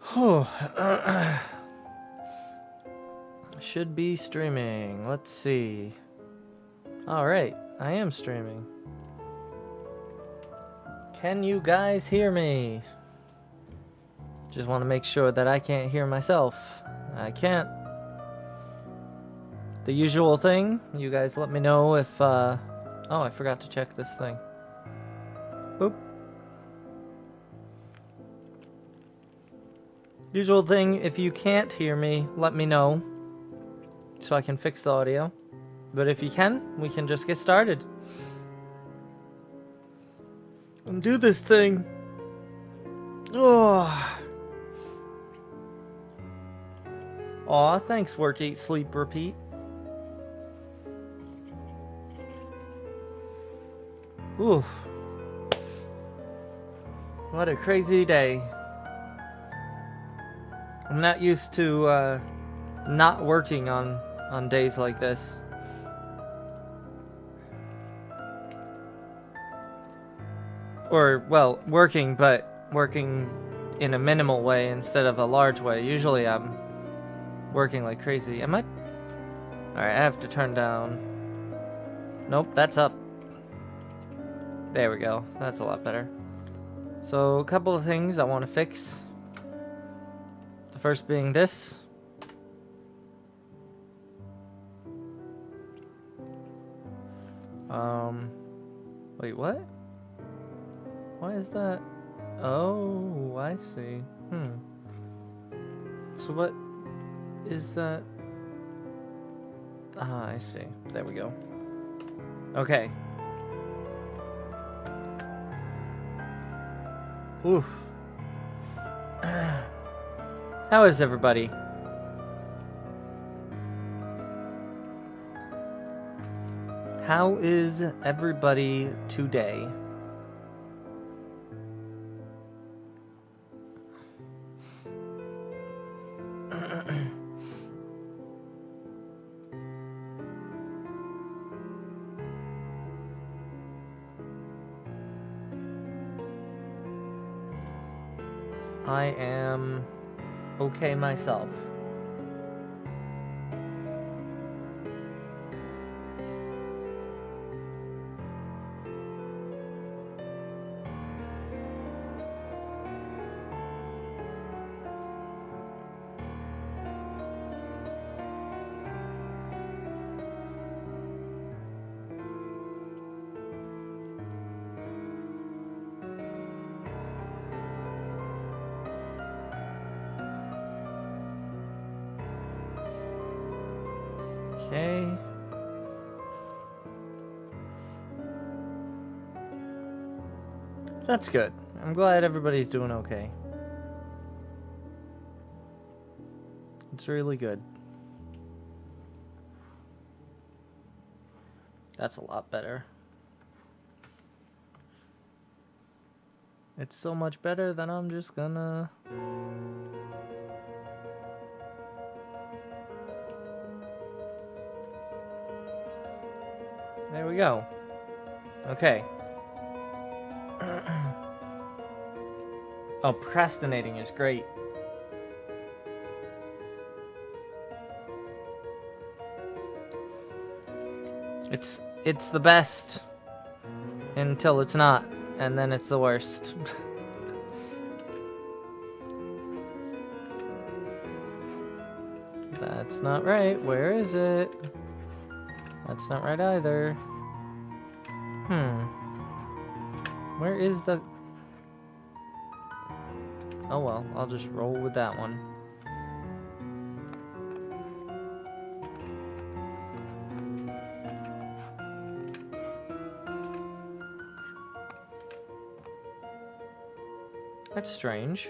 Whew. Should be streaming. Let's see. Alright, I am streaming. Can you guys hear me? Just want to make sure that I can't hear myself. I can't. The usual thing. You guys let me know if, oh, I forgot to check this thing. Boop. Usual thing, if you can't hear me, let me know so I can fix the audio. But if you can, we can just get started. And do this thing. Oh. Aw, thanks, work, eat, sleep, repeat. Ooh. What a crazy day. I'm not used to not working on days like this. Or, well, working, but working in a minimal way instead of a large way. Usually I'm working like crazy. Am I? Alright, I have to turn down. Nope, that's up. There we go. That's a lot better. So, a couple of things I want to fix. The first being this. Wait, what? Why is that? Oh, I see. So what is that? Ah, I see. There we go. Okay. Oof. How is everybody? How is everybody today? I am okay myself. Okay. That's good. I'm glad everybody's doing okay. It's really good. That's a lot better. It's so much better that I'm just gonna... There we go. Okay. Oh, procrastinating is great. It's the best until it's not, and then it's the worst. That's not right. Where is it? That's not right either. Where is the... Oh well, I'll just roll with that one. That's strange.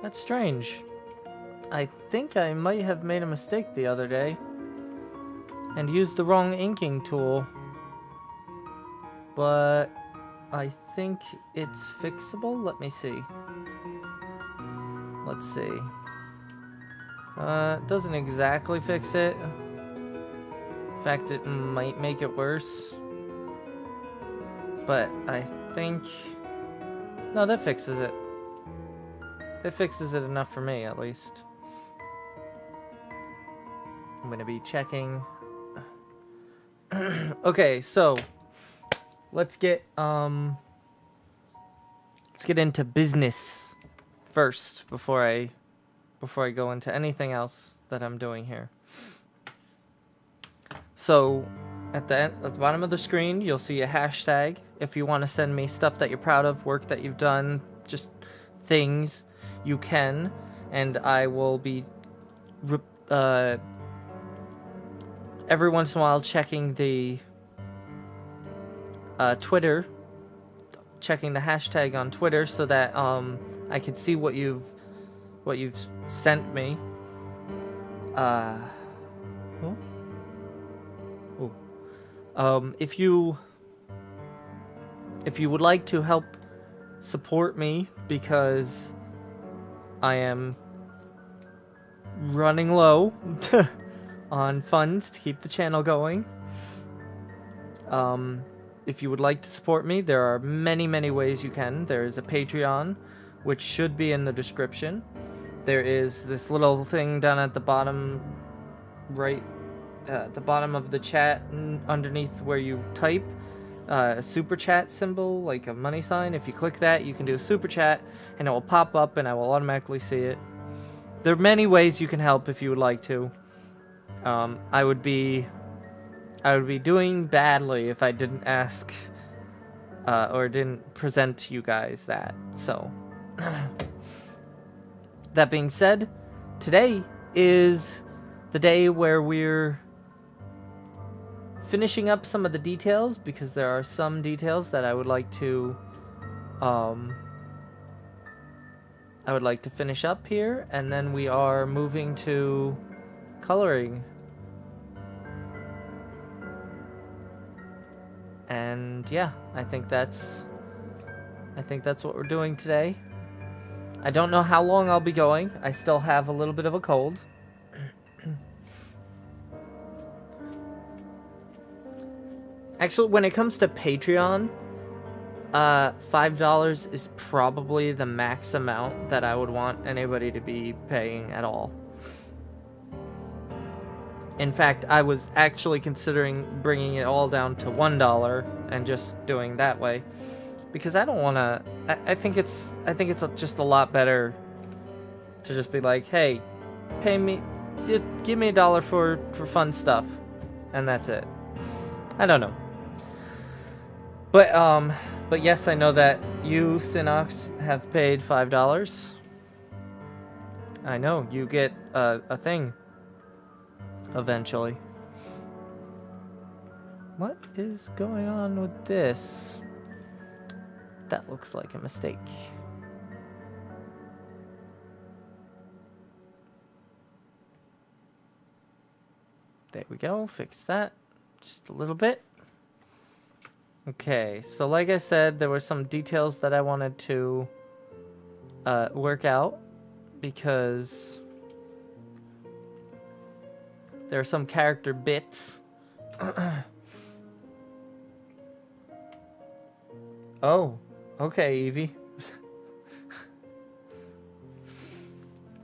That's strange. I think I might have made a mistake the other day and used the wrong inking tool. But I think it's fixable. Let me see. Let's see. It doesn't exactly fix it. In fact, it might make it worse. But I think... No, that fixes it. it fixes it enough for me, at least. I'm gonna be checking. Okay, so let's get into business first before I go into anything else that I'm doing here. So at the bottom of the screen, you'll see a hashtag. If you want to send me stuff that you're proud of, work that you've done, just things, you can, and I will be every once in a while checking the Twitter, checking the hashtag on Twitter so that I can see what you've sent me. If you would like to help support me, because I am running low on funds to keep the channel going. If you would like to support me, there are many ways you can. There is a Patreon, which should be in the description. There is this little thing down at the bottom right, at the bottom of the chat, underneath where you type, a super chat symbol, like a money sign. If you click that, you can do a super chat, and it will pop up, and I will automatically see it. There are many ways you can help if you would like to. I would be doing badly if I didn't ask or didn't present to you guys that. So, that being said, today is the day where we're finishing up some of the details, because there are some details that I would like to finish up here, and then we are moving to coloring. And yeah, I think that's what we're doing today. I don't know how long I'll be going. I still have a little bit of a cold. Actually, when it comes to Patreon, $5 is probably the max amount that I would want anybody to be paying at all. In fact, I was actually considering bringing it all down to $1 and just doing that way, because I don't want to. I think it's just a lot better to just be like, hey, pay me, just give me $1 for fun stuff, and that's it. I don't know. But yes, I know that you, Sinox, have paid $5. I know, you get a thing eventually. What is going on with this? That looks like a mistake. There we go, fix that just a little bit. Okay, so like I said, there were some details that I wanted to work out, because there are some character bits. Oh, okay, Evie.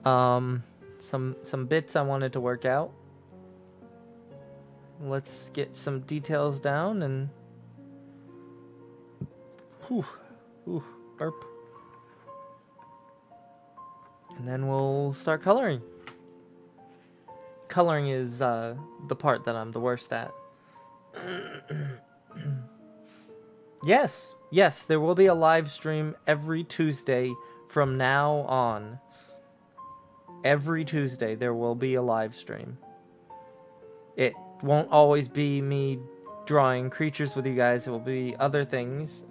Some bits I wanted to work out. Let's get some details down and burp. And then we'll start coloring. Coloring is the part that I'm the worst at. Yes, there will be a live stream every Tuesday from now on. Every Tuesday there will be a live stream. It won't always be me drawing creatures with you guys. It will be other things.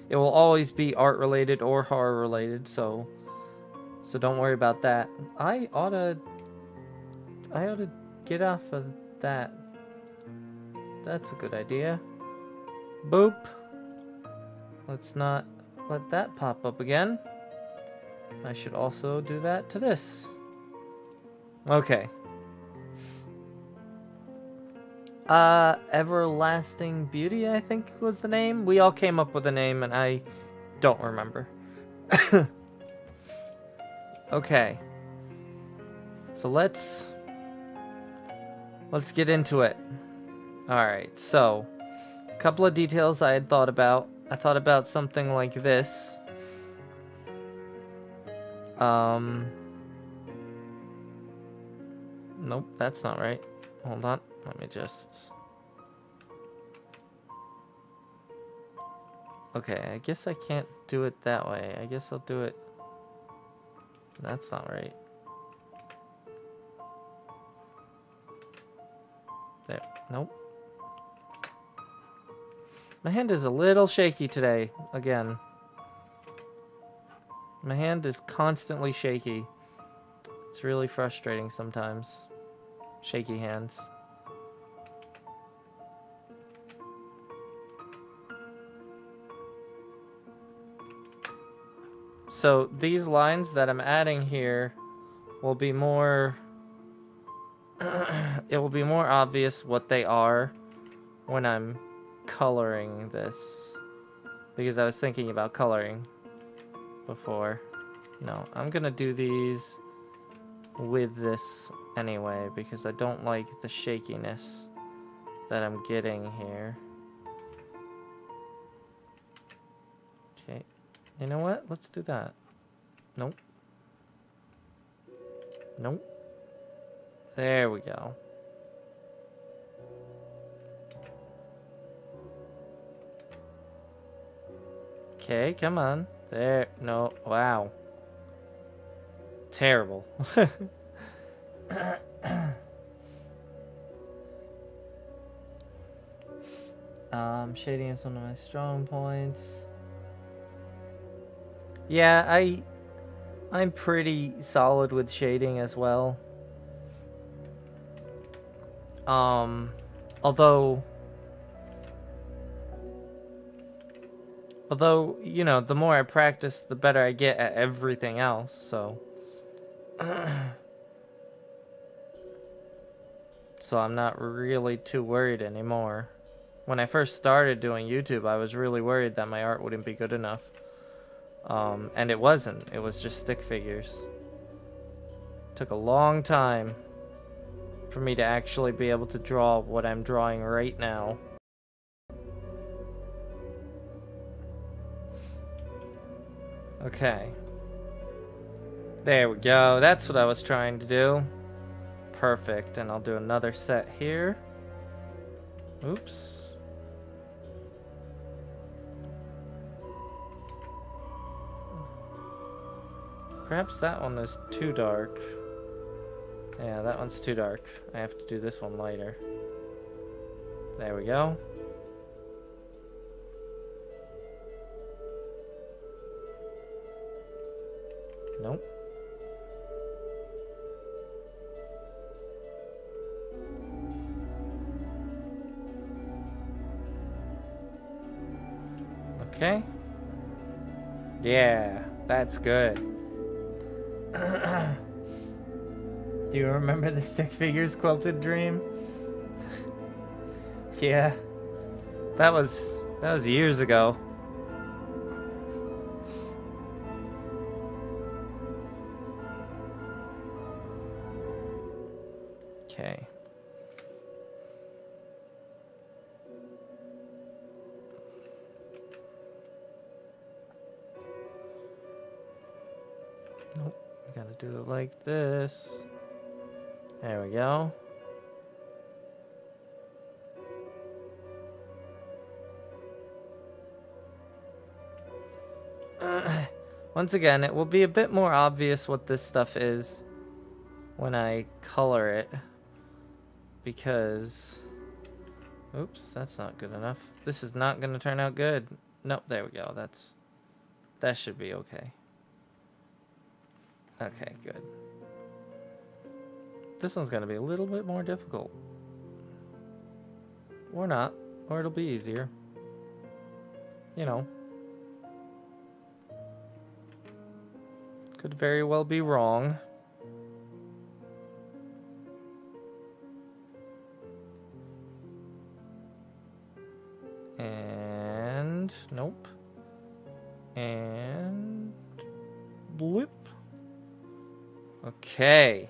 It will always be art related or horror related, so don't worry about that. I ought to get off of that. That's a good idea. Boop. Let's not let that pop up again. I should also do that to this. Okay. Everlasting Beauty, I think was the name. We all came up with a name and I don't remember. Okay. So let's get into it. Alright, so a couple of details I had thought about. I thought about something like this. Nope, that's not right. Hold on, let me just... Okay, I guess I can't do it that way. I guess I'll do it... That's not right. There, nope. My hand is a little shaky today, again. My hand is constantly shaky. It's really frustrating sometimes. Shaky hands. So these lines that I'm adding here will be more... it will be more obvious what they are when I'm coloring this. Because I was thinking about coloring before. No, I'm gonna do these with this anyway because I don't like the shakiness that I'm getting here. Okay, you know what? Let's do that. Nope. Nope. There we go. Okay, come on. There. No. Wow. Terrible. Shading is one of my strong points. Yeah, I'm pretty solid with shading as well. Although, you know, the more I practice, the better I get at everything else, so. So I'm not really too worried anymore. When I first started doing YouTube, I was really worried that my art wouldn't be good enough. And it wasn't. It was just stick figures. Took a long time for me to actually be able to draw what I'm drawing right now. Okay. There we go. That's what I was trying to do. Perfect. And I'll do another set here. Oops. Perhaps that one is too dark. Yeah, that one's too dark. I have to do this one lighter. There we go. Nope. Okay. Yeah, that's good. Do you remember the stick figures quilted dream? Yeah. That was years ago. Okay. Nope. We gotta do it like this. There we go. Once again, it will be a bit more obvious what this stuff is when I color it. Because... Oops, that's not good enough. This is not going to turn out good. Nope, there we go. That should be okay. Okay, good. This one's going to be a little bit more difficult. Or not. Or it'll be easier. You know. Could very well be wrong. And... Nope. And... Bloop. Okay.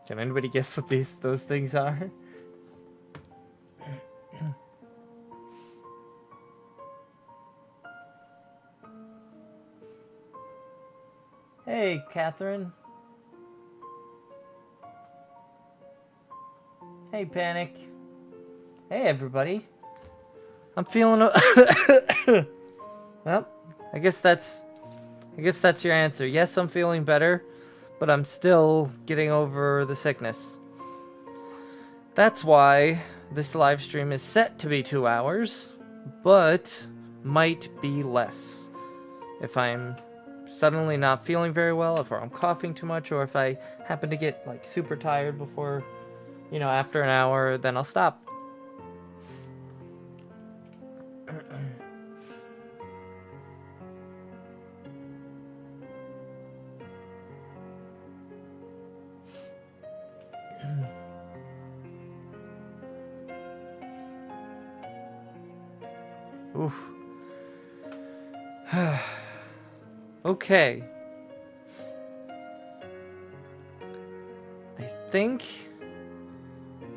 Can anybody guess what those things are? Hey, Catherine. Hey, Panic. Hey, everybody. I'm feeling... Well, I guess that's your answer. Yes, I'm feeling better, but I'm still getting over the sickness. That's why this live stream is set to be 2 hours, but might be less. If I'm suddenly not feeling very well, if I'm coughing too much, or if I happen to get like super tired before, you know, after an hour, then I'll stop. Oof. Okay.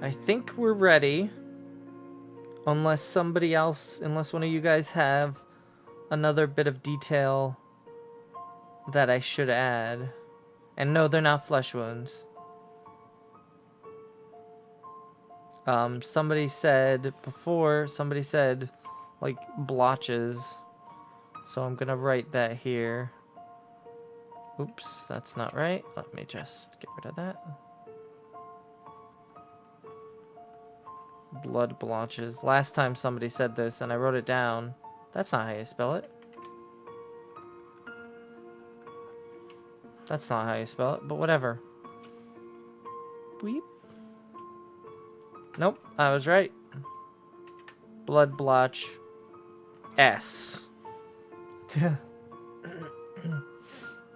I think we're ready. Unless one of you guys have another bit of detail that I should add. And no, they're not flesh wounds. Somebody said like blotches. So I'm gonna write that here. Oops, that's not right. Let me just get rid of that. Blood blotches. Last time somebody said this and I wrote it down. That's not how you spell it. That's not how you spell it, but whatever. Weep. Nope, I was right. Blood blotch S.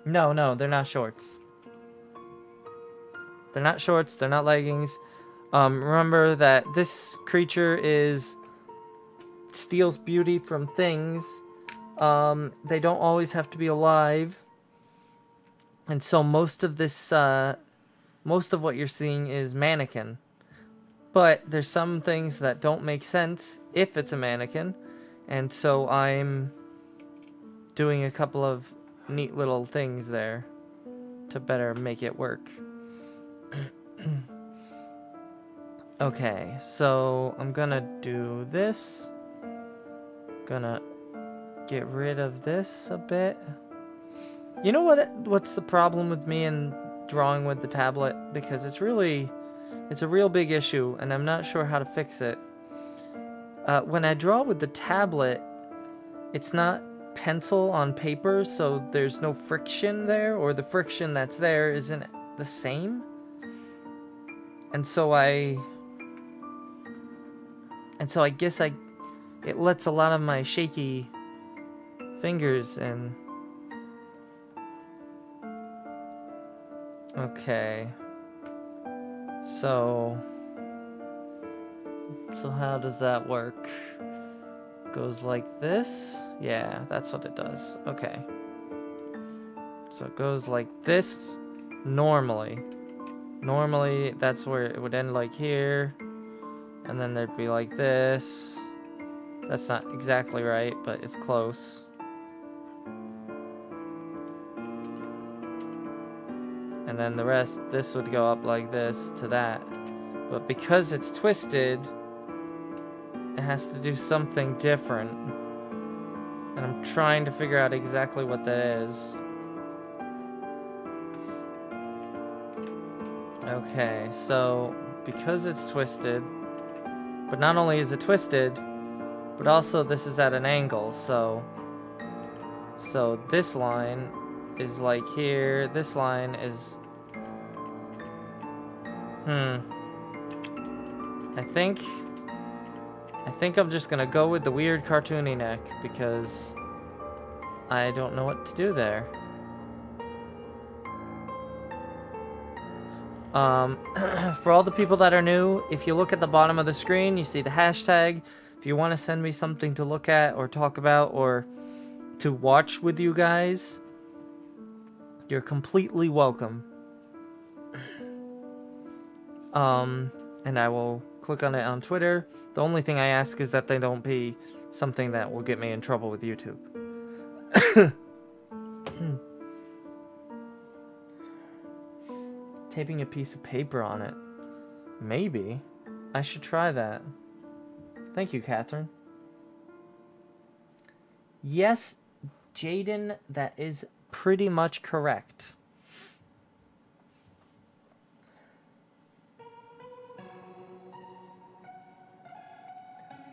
No, they're not shorts. They're not shorts, they're not leggings. Remember that this creature steals beauty from things. They don't always have to be alive. And so most of what you're seeing is mannequin. But there's some things that don't make sense if it's a mannequin. And so I'm doing a couple of neat little things there to better make it work. Okay, so I'm gonna do this. Gonna get rid of this a bit. You know what's the problem with me and drawing with the tablet? Because it's a real big issue, and I'm not sure how to fix it. When I draw with the tablet, it's not pencil on paper, so there's no friction there, or the friction that's there isn't the same. And so I guess it lets a lot of my shaky fingers in. Okay. So how does that work? Goes like this? Yeah, that's what it does. Okay. So it goes like this normally. Normally, that's where it would end, like here. And then there'd be like this. That's not exactly right, but it's close. And then the rest, this would go up like this to that. But because it's twisted, it has to do something different. And I'm trying to figure out exactly what that is. Okay, so because it's twisted, but not only is it twisted, but also this is at an angle, so this line is like here, this line is, I think I'm just gonna go with the weird cartoony neck, because I don't know what to do there. For all the people that are new, if you look at the bottom of the screen, you see the hashtag. If you want to send me something to look at or talk about or to watch with you guys, You're completely welcome. And I will click on it on Twitter. The only thing I ask is that they don't be something that will get me in trouble with YouTube. Taping a piece of paper on it. Maybe. I should try that. Thank you, Catherine. Yes, Jaden, that is pretty much correct.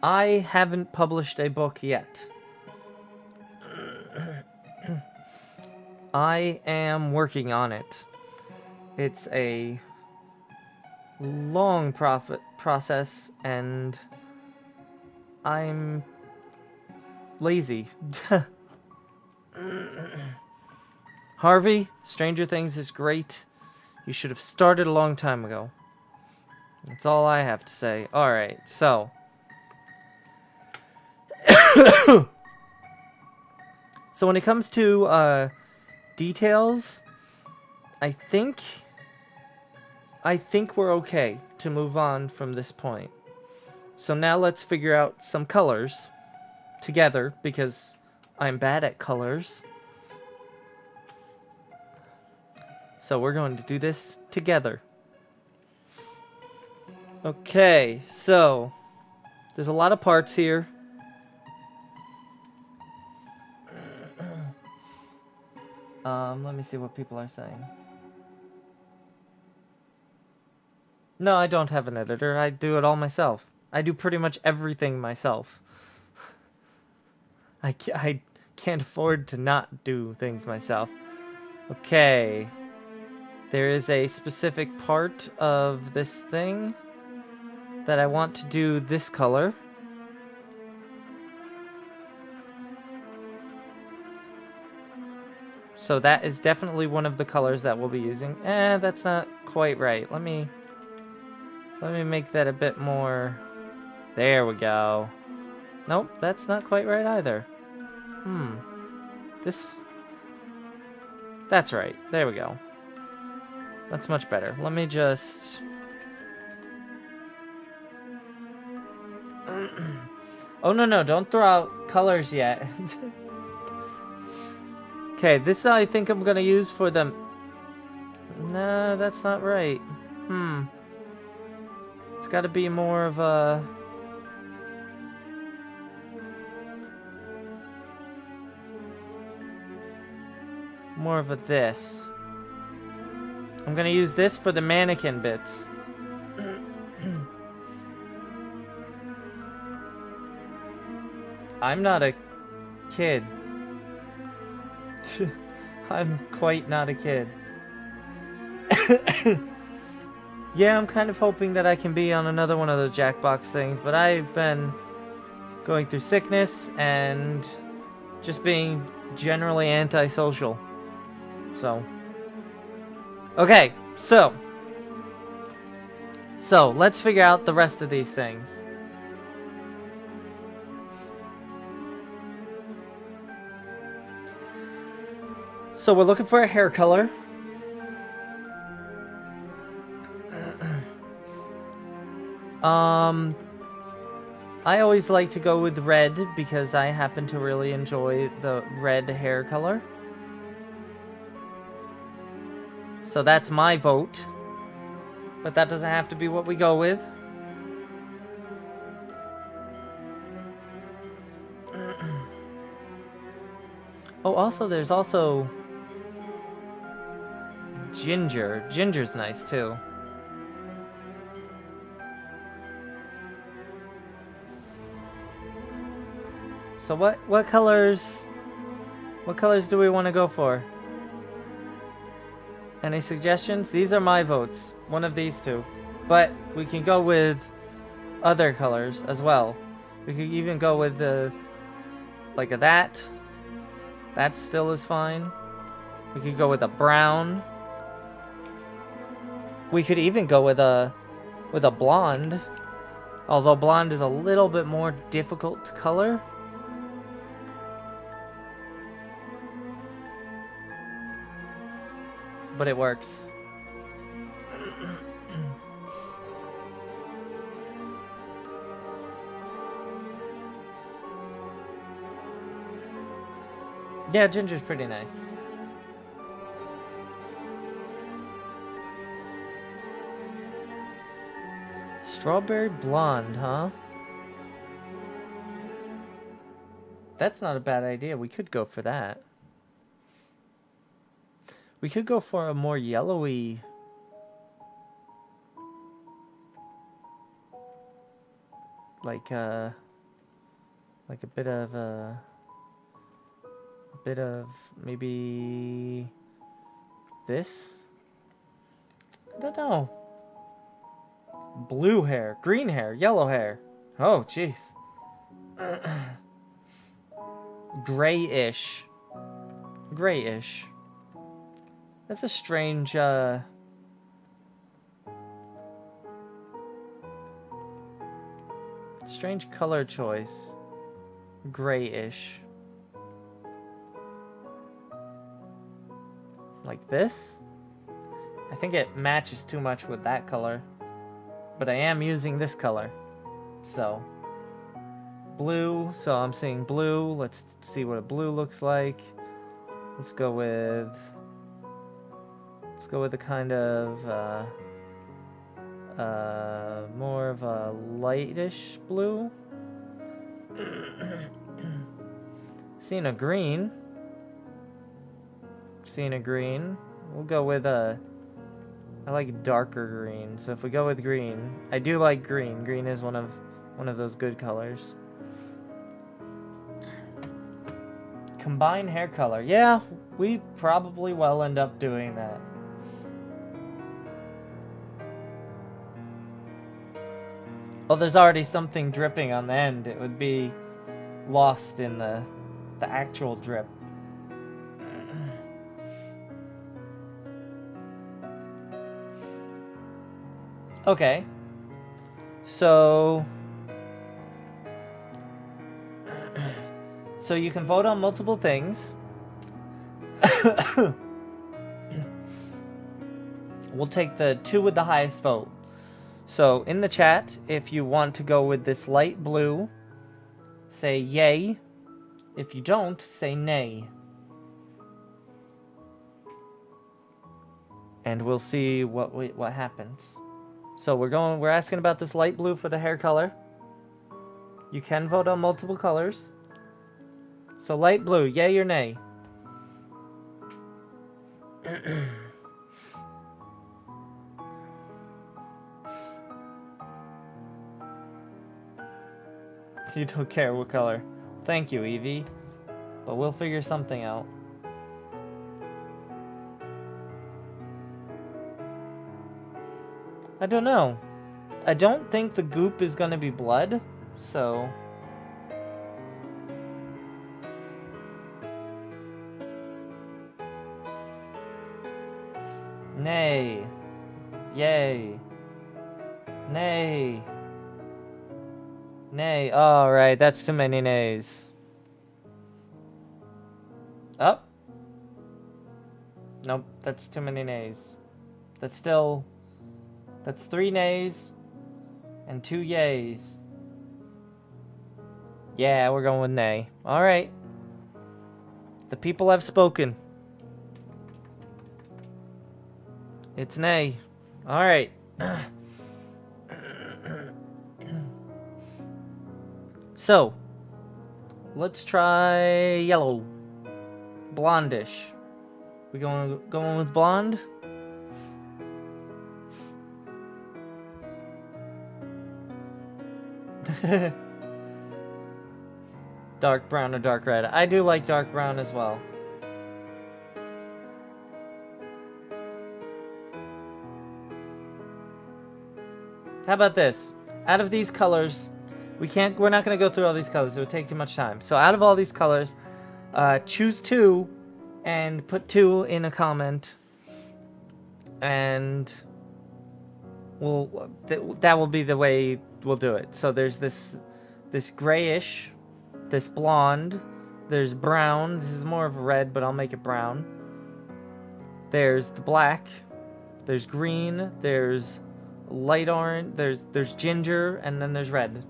I haven't published a book yet. I am working on it. It's a long process, and I'm lazy. Harvey, Stranger Things is great. You should have started a long time ago. That's all I have to say. Alright, so. So when it comes to details, I think we're okay to move on from this point. So now let's figure out some colors together, because I'm bad at colors. So we're going to do this together. Okay, so there's a lot of parts here. Let me see what people are saying. No, I don't have an editor. I do it all myself. I do pretty much everything myself. I can't afford to not do things myself. Okay. There is a specific part of this thing that I want to do this color. So that is definitely one of the colors that we'll be using. That's not quite right. Let me make that a bit more. There we go. Nope, that's not quite right either. That's right. There we go. That's much better. Let me just... Oh, no, don't throw out colors yet. Okay, this I think I'm gonna use for the... No, that's not right. It's gotta be more of a... More of a this. I'm gonna use this for the mannequin bits. I'm not a kid. I'm quite not a kid. Yeah, I'm kind of hoping that I can be on another one of those Jackbox things, but I've been going through sickness and just being generally antisocial. So, okay, so let's figure out the rest of these things. So we're looking for a hair color. I always like to go with red because I happen to really enjoy the red hair color. So that's my vote. But that doesn't have to be what we go with. Oh, also, there's also ginger. Ginger's nice, too. So what colors do we want to go for? Any suggestions? These are my votes. One of these two. But we can go with other colors as well. We could even go with the like a that. That still is fine. We could go with a brown. We could even go with a blonde. Although blonde is a little bit more difficult to color. but it works. Yeah, ginger's pretty nice. Strawberry blonde, huh? That's not a bad idea. We could go for that. We could go for a more yellowy... like a bit of maybe this. I don't know. Blue hair, green hair, yellow hair. Oh, jeez. Grayish. Grayish. That's a strange, strange color choice. Grayish. Like this? I think it matches too much with that color. But I am using this color. So. Blue. So I'm seeing blue. Let's see what a blue looks like. Let's go with a kind of more of a lightish blue. Seeing a green. Seeing a green. We'll go with I like darker green. So if we go with green, I do like green. Green is one of those good colors. Combine hair color. Yeah, we probably will end up doing that. Oh, there's already something dripping on the end. It would be lost in the actual drip. Okay. So you can vote on multiple things. We'll take the 2 with the highest vote. So in the chat, if you want to go with this light blue, say yay. If you don't, say nay. And we'll see what happens. So we're asking about this light blue for the hair color. You can vote on multiple colors. So light blue, yay or nay? You don't care what color. Thank you, Evie. But we'll figure something out. I don't know. I don't think the goop is gonna be blood, so... Nay. Yay. Nay. Nay. Alright, that's too many nays. Oh. Nope, that's too many nays. That's 3 nays and 2 yays. Yeah, we're going with nay. Alright. The people have spoken. It's nay. Alright. So, let's try yellow. Blondish. We going with blonde? Dark brown or dark red. I do like dark brown as well. How about this? Out of these colors, we're not going to go through all these colors. It would take too much time. So out of all these colors, choose 2 and put 2 in a comment. And that will be the way we'll do it. So there's this grayish, this blonde, there's brown. This is more of red, but I'll make it brown. There's the black. There's green. There's light orange. There's ginger, and then there's red.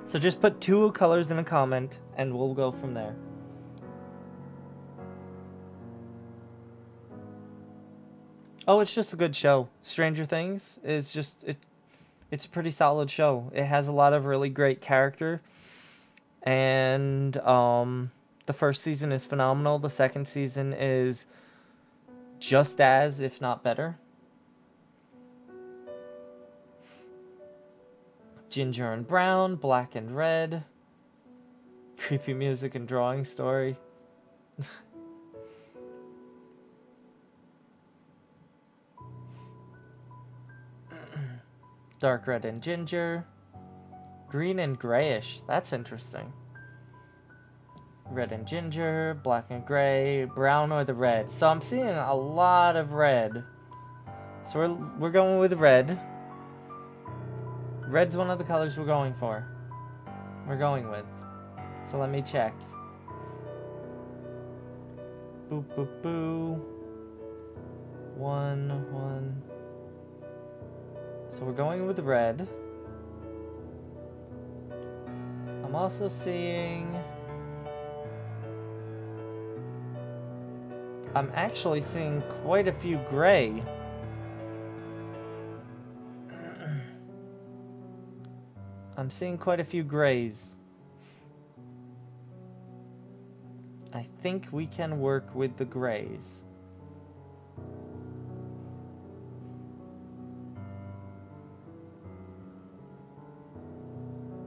So just put 2 colors in a comment, and we'll go from there. Oh, it's just a good show. Stranger Things is just it's a pretty solid show. It has a lot of really great character, and the first season is phenomenal. The second season is just as, if not better. Ginger and brown, black and red. Creepy music and drawing story. Dark red and ginger. Green and grayish. That's interesting. Red and ginger, black and gray, brown or the red. So I'm seeing a lot of red. So we're going with red. Red's one of the colors we're going for. We're going with. So let me check. Boop, boop, boo. 1, 1. So we're going with red. I'm also seeing... I'm actually seeing quite a few gray. I'm seeing quite a few grays. I think we can work with the grays.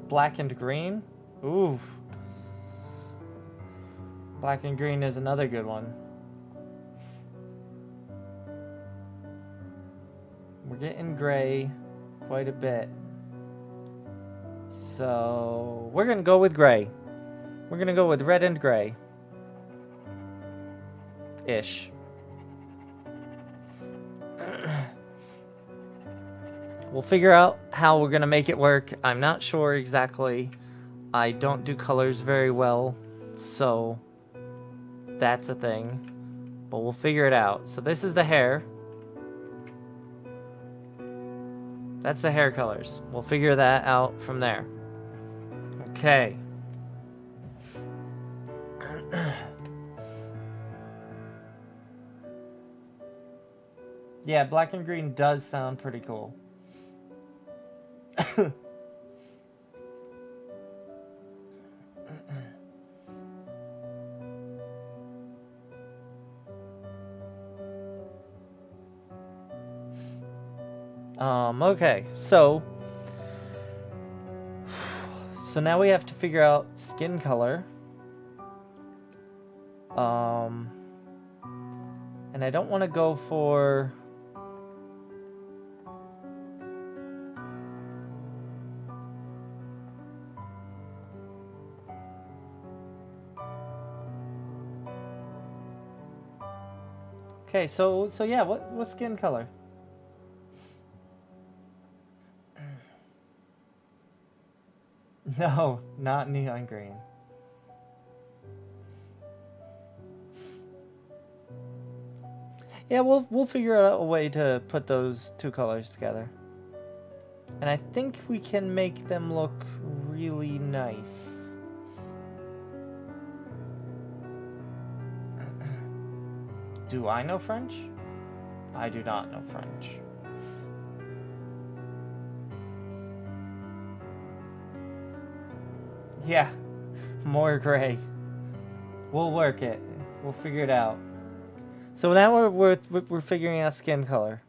Black and green? Oof. Black and green is another good one. We're getting gray quite a bit. So we're gonna go with gray. We're gonna go with red and gray. Ish. We'll figure out how we're gonna make it work. I'm not sure exactly. I don't do colors very well, so that's a thing. But we'll figure it out. So this is the hair. That's the hair colors. We'll figure that out from there. Okay. Yeah, black and green does sound pretty cool. Okay, so now we have to figure out skin color. And I don't want to go for... Okay, so yeah, what skin color? No, not neon green. Yeah, we'll figure out a way to put those 2 colors together. And I think we can make them look really nice. Do I know French? I do not know French. Yeah, more gray. We'll work it. We'll figure it out. So now we're figuring out skin color.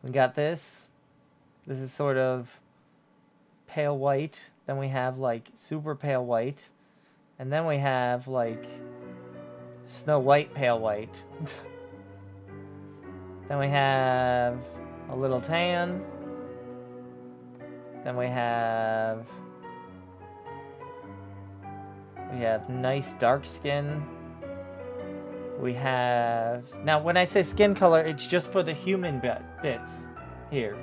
We got this. This is sort of pale white. Then we have like super pale white. And then we have like Snow White pale white. Then we have a little tan. Then we have nice dark skin. We have... Now, when I say skin color, it's just for the human bits here.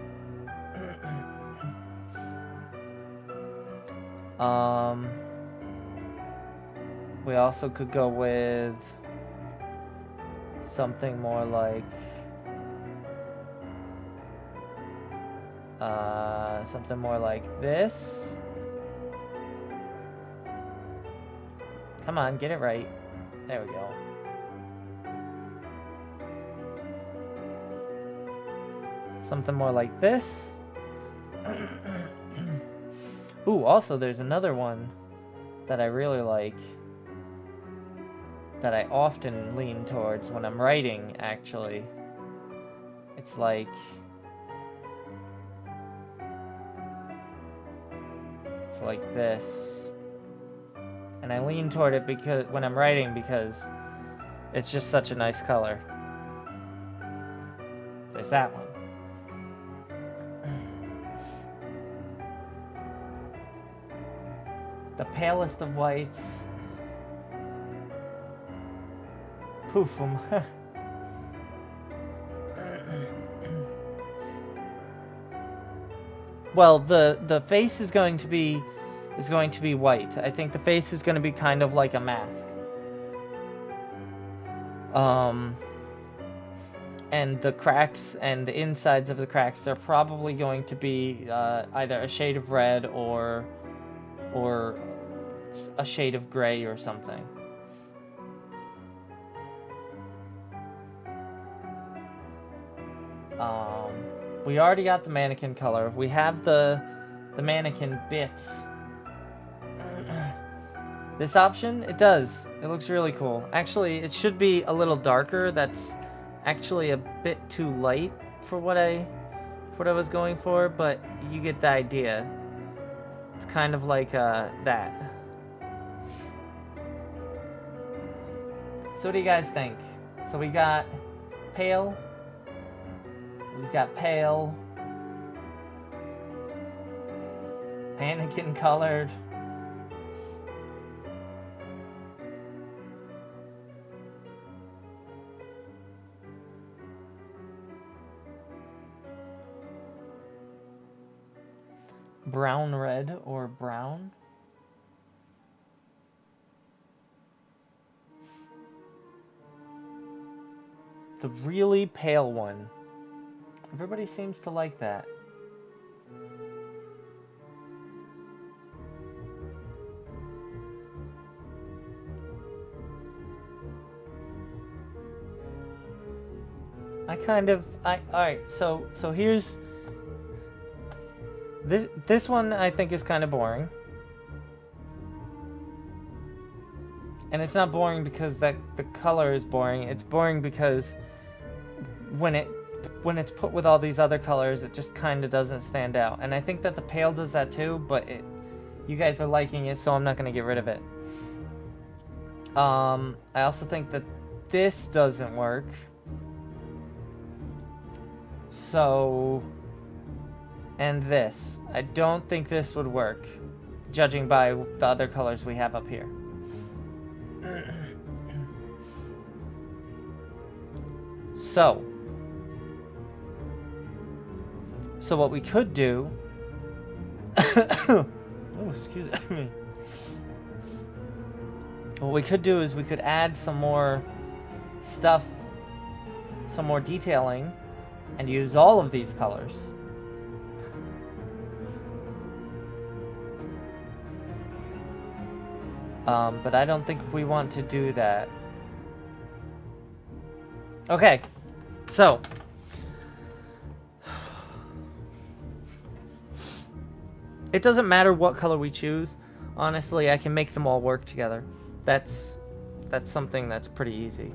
We also could go with something more like this. Come on, get it right. There we go. Something more like this. Ooh, also there's another one that I really like, that I often lean towards when I'm writing, actually. It's like this. And I lean toward it because when I'm writing, because it's just such a nice color. There's that one. The palest of whites. Poof 'em. Well, the face is going to be white. I think the face is going to be kind of like a mask. And the cracks and the insides of the cracks, they're probably going to be either a shade of red or a shade of gray or something. We already got the mannequin color. We have the mannequin bits. This option, it does. It looks really cool. Actually, it should be a little darker. That's actually a bit too light for what I was going for, but you get the idea. It's kind of like that. So what do you guys think? So we got pale. We've got pale. Mannequin colored. Brown red or brown. The really pale one. Everybody seems to like that. Alright, so here's this one I think is kind of boring. And it's not boring because the color is boring. It's boring because when it's put with all these other colors, it just kind of doesn't stand out. And I think that the pale does that too, but you guys are liking it, so I'm not going to get rid of it. I also think that this doesn't work. So, and this. I don't think this would work, judging by the other colors we have up here. So what we could do... oh, excuse me. What we could do is we could add some more stuff, some more detailing, and use all of these colors. But I don't think we want to do that. Okay, so it doesn't matter what color we choose. Honestly, I can make them all work together. That's something that's pretty easy.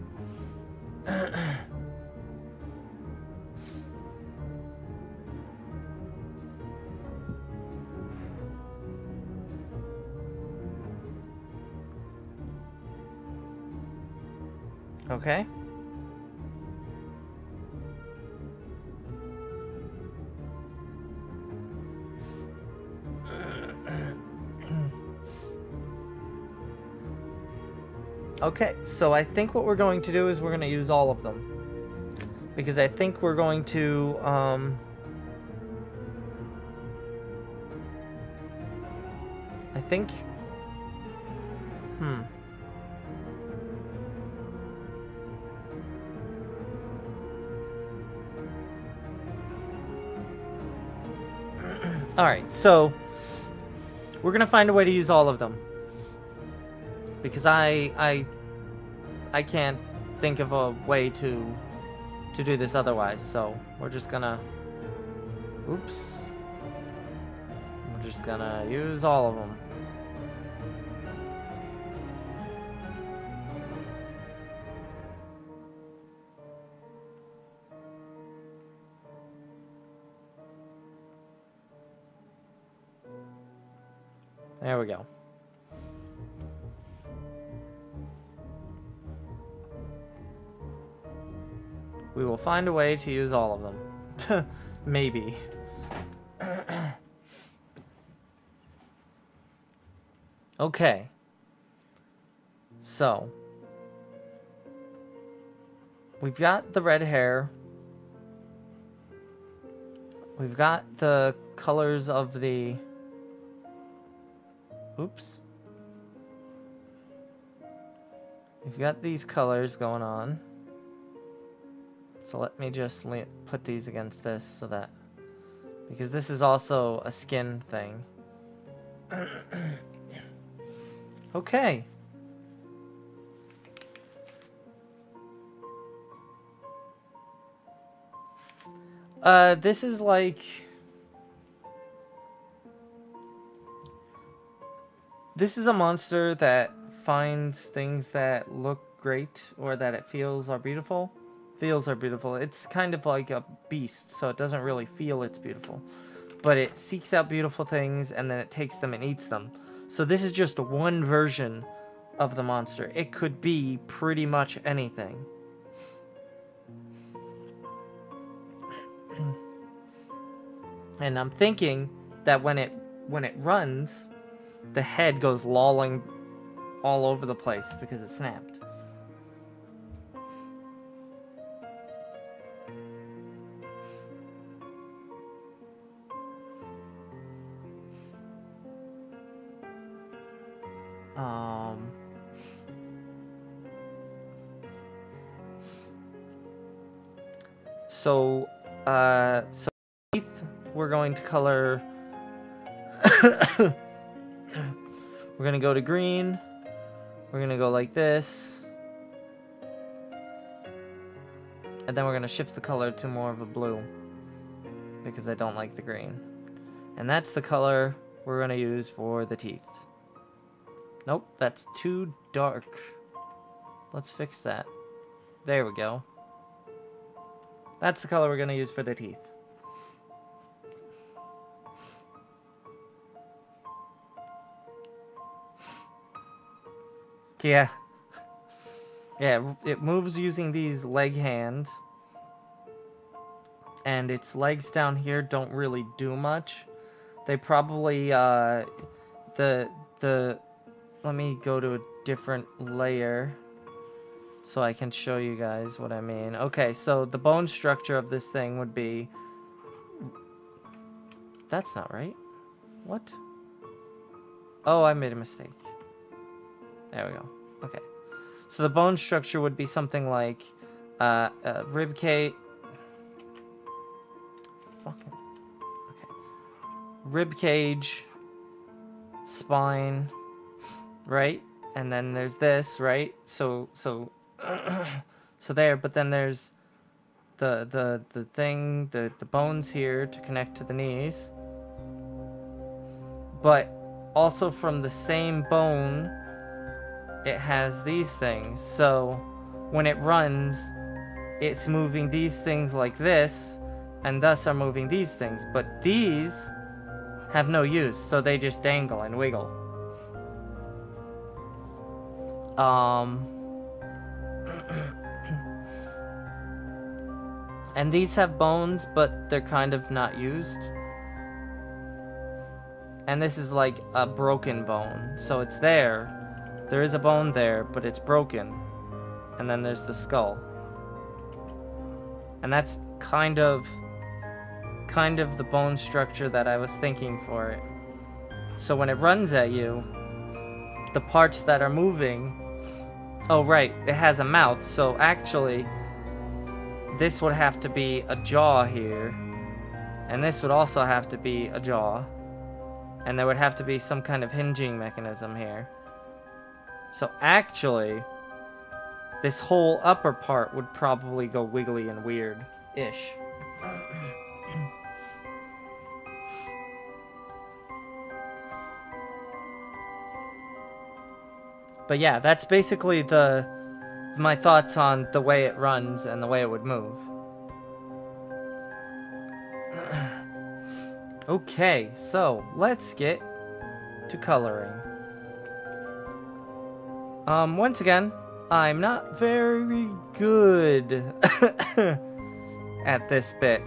Okay. Okay, so I think what we're going to do is we're going to use all of them. Because I think we're going to, I think, Alright, so we're gonna find a way to use all of them. Because I can't think of a way to do this otherwise, so we're just gonna... Oops. We're just gonna use all of them. There we go. We will find a way to use all of them. Maybe. Okay. So. We've got the red hair. We've got the colors of the... Oops. We've got these colors going on. So let me just put these against this so that... Because this is also a skin thing. Okay. This is like... This is a monster that finds things that look great or that it feels are beautiful. Feels are beautiful. It's kind of like a beast, so it doesn't really feel it's beautiful. But it seeks out beautiful things and then it takes them and eats them. So this is just one version of the monster. It could be pretty much anything. And I'm thinking that when it runs, the head goes lolling all over the place because it snapped. So teeth, we're going to color... We're going to go to green. We're going to go like this. And then we're going to shift the color to more of a blue. Because I don't like the green. And that's the color we're going to use for the teeth. Nope, that's too dark. Let's fix that. There we go. That's the color we're going to use for the teeth. Yeah. Yeah, it moves using these leg hands. And its legs down here don't really do much. They probably, let me go to a different layer so I can show you guys what I mean. Okay, so the bone structure of this thing would be... That's not right. What? Oh, I made a mistake. There we go. Okay. So the bone structure would be something like rib cage. Fucking. Okay. Rib cage, spine, right? And then there's this, right? So there. But then there's the thing, the bones here to connect to the knees. But also from the same bone, it has these things. So when it runs, it's moving these things like this, and thus are moving these things. But these have no use, so they just dangle and wiggle. And these have bones, but they're kind of not used. And this is like a broken bone, so it's there. There is a bone there, but it's broken. And then there's the skull. And that's kind of the bone structure that I was thinking for it. So when it runs at you, the parts that are moving... Oh, right, it has a mouth, so actually, this would have to be a jaw here. And this would also have to be a jaw. And there would have to be some kind of hinging mechanism here. So actually, this whole upper part would probably go wiggly and weird-ish. But yeah, that's basically my thoughts on the way it runs and the way it would move. Okay, so let's get to coloring. Once again, I'm not very good at this bit.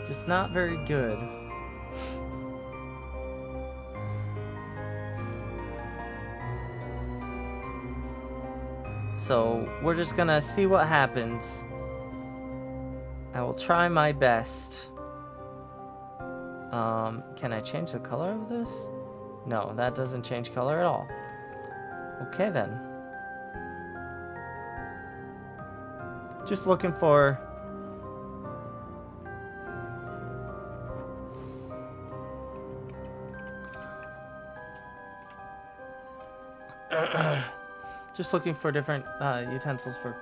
Just not very good. So we're just gonna see what happens. I will try my best. Can I change the color of this? No, that doesn't change color at all. Okay then. Just looking for... just looking for different utensils for...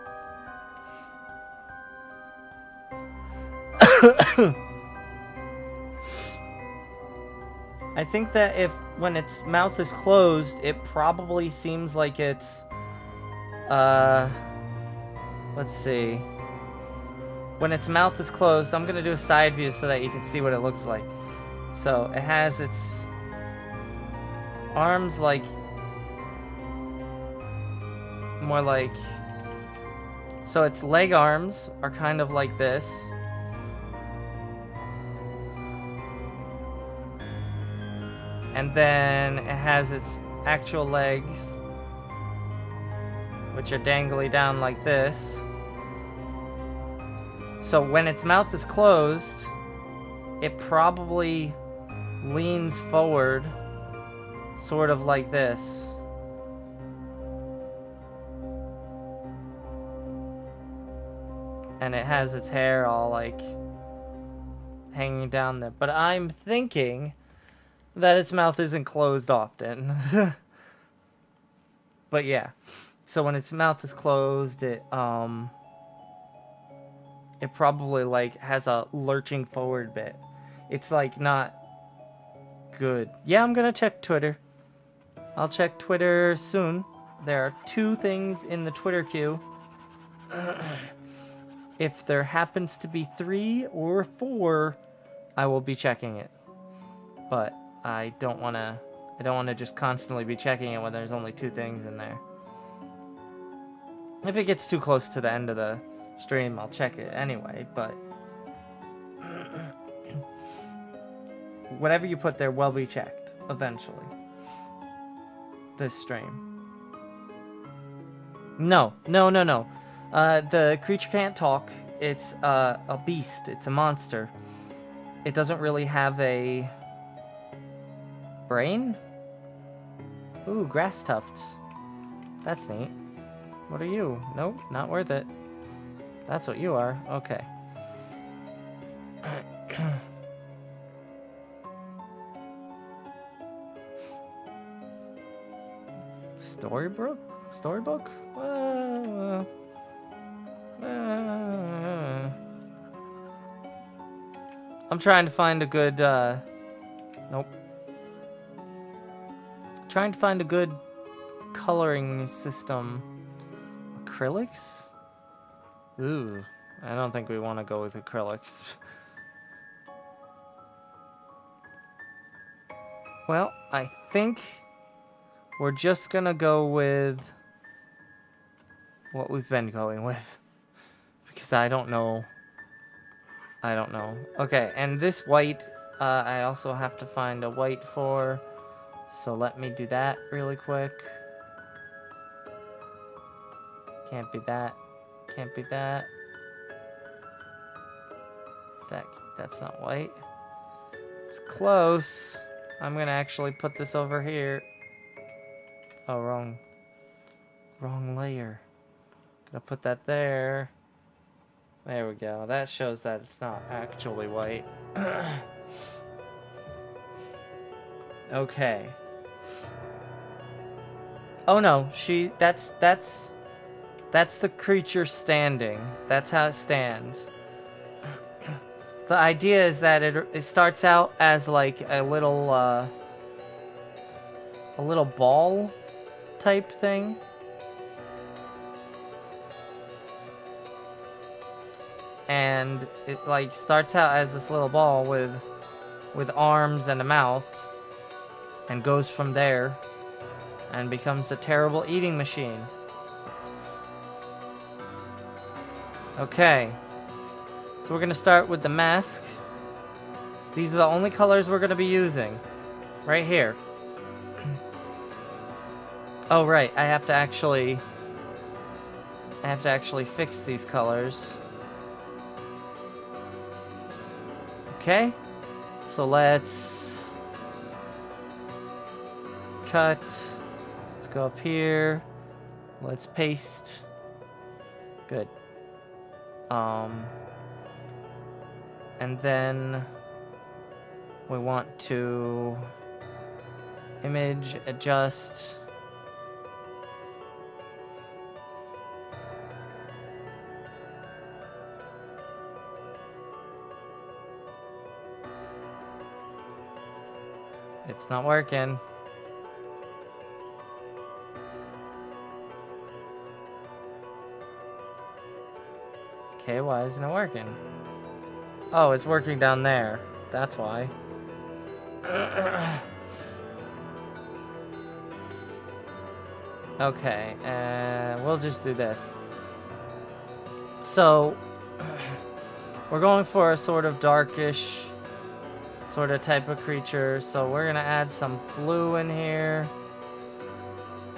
I think that when its mouth is closed, it probably seems like it's, let's see. When its mouth is closed, I'm gonna do a side view so that you can see what it looks like. So it has its arms like, more like, so its leg arms are kind of like this. And then it has its actual legs, which are dangly down like this. So when its mouth is closed, it probably leans forward, sort of like this. And it has its hair all like hanging down there. But I'm thinking that its mouth isn't closed often. But yeah. So when its mouth is closed, it probably like has a lurching forward bit. It's like not good. Yeah, I'm gonna check Twitter. I'll check Twitter soon. There are 2 things in the Twitter queue. If there happens to be 3 or 4, I will be checking it. But I don't want to just constantly be checking it when there's only 2 things in there. If it gets too close to the end of the stream, I'll check it anyway, but whatever you put there will be checked eventually. This stream. No. The creature can't talk. It's a beast. It's a monster. It doesn't really have a brain? Ooh, grass tufts. That's neat. What are you? Nope, not worth it. That's what you are. Okay. Storybook? Storybook? I'm trying to find a good, nope. Trying to find a good coloring system. Acrylics? Ooh, I don't think we want to go with acrylics. Well, I think we're just gonna go with what we've been going with. Because I don't know. Okay, and this white, I also have to find a white for. So let me do that really quick. Can't be that. Can't be that. That's not white. It's close. I'm gonna actually put this over here. Oh, wrong layer. Gonna put that there. There we go. That shows that it's not actually white. Okay. Oh no, that's the creature standing. That's how it stands. The idea is that it starts out as like a little ball type thing. And it like starts out as this little ball with arms and a mouth, and goes from there and becomes a terrible eating machine. Okay. So we're gonna start with the mask. These are the only colors we're gonna be using. Right here. Oh right, I have to actually fix these colors. Okay. So let's cut. Let's go up here. Let's paste. Good. And then we want to image adjust. It's not working. Okay, why isn't it working? Oh, it's working down there. That's why. Okay, and we'll just do this. So, we're going for a sort of darkish sort of type of creature. So we're gonna add some blue in here.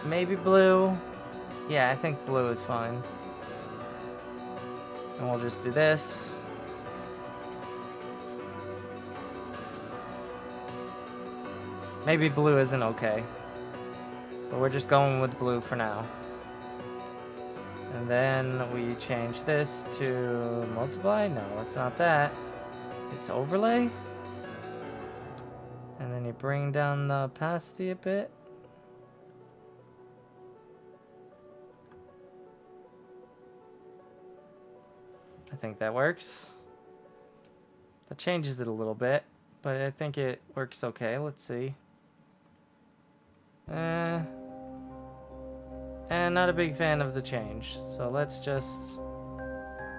Maybe blue. Yeah, I think blue is fine. And we'll just do this. Maybe blue isn't okay. But we're just going with blue for now. And then we change this to multiply. No, it's not that. It's overlay. And then you bring down the opacity a bit. I think that works. That changes it a little bit, but I think it works okay. Let's see. And not a big fan of the change, so let's just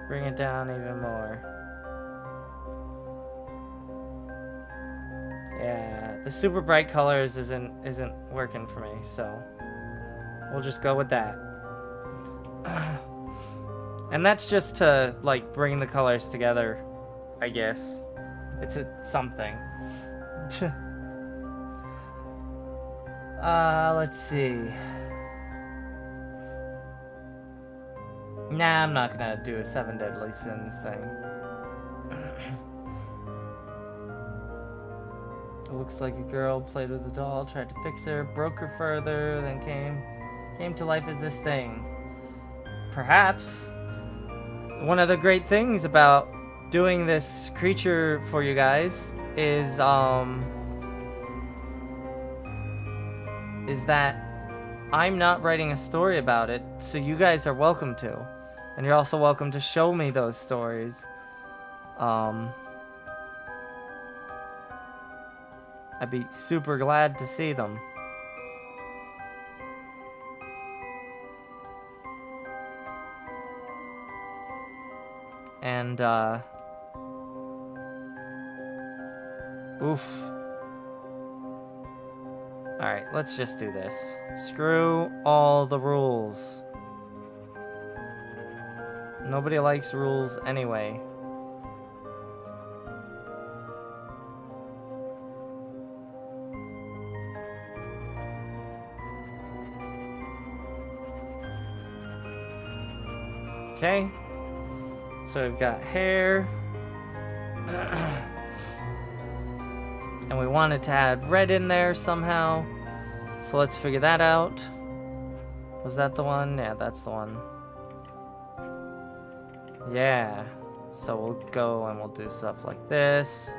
bring it down even more. Yeah, the super bright colors isn't working for me, so we'll just go with that. And that's just to like bring the colors together, I guess. It's something. Let's see. Nah, I'm not gonna do a 7 Deadly Sins thing. It looks like a girl played with a doll, tried to fix her, broke her further, then came to life as this thing. Perhaps. One of the great things about doing this creature for you guys is that I'm not writing a story about it, so you guys are welcome to. And you're also welcome to show me those stories. I'd be super glad to see them. And, oof. Alright, let's just do this. Screw all the rules. Nobody likes rules anyway. Okay. So we've got hair. And we wanted to add red in there somehow. So let's figure that out. Was that the one? Yeah, that's the one. Yeah. So we'll go and we'll do stuff like this.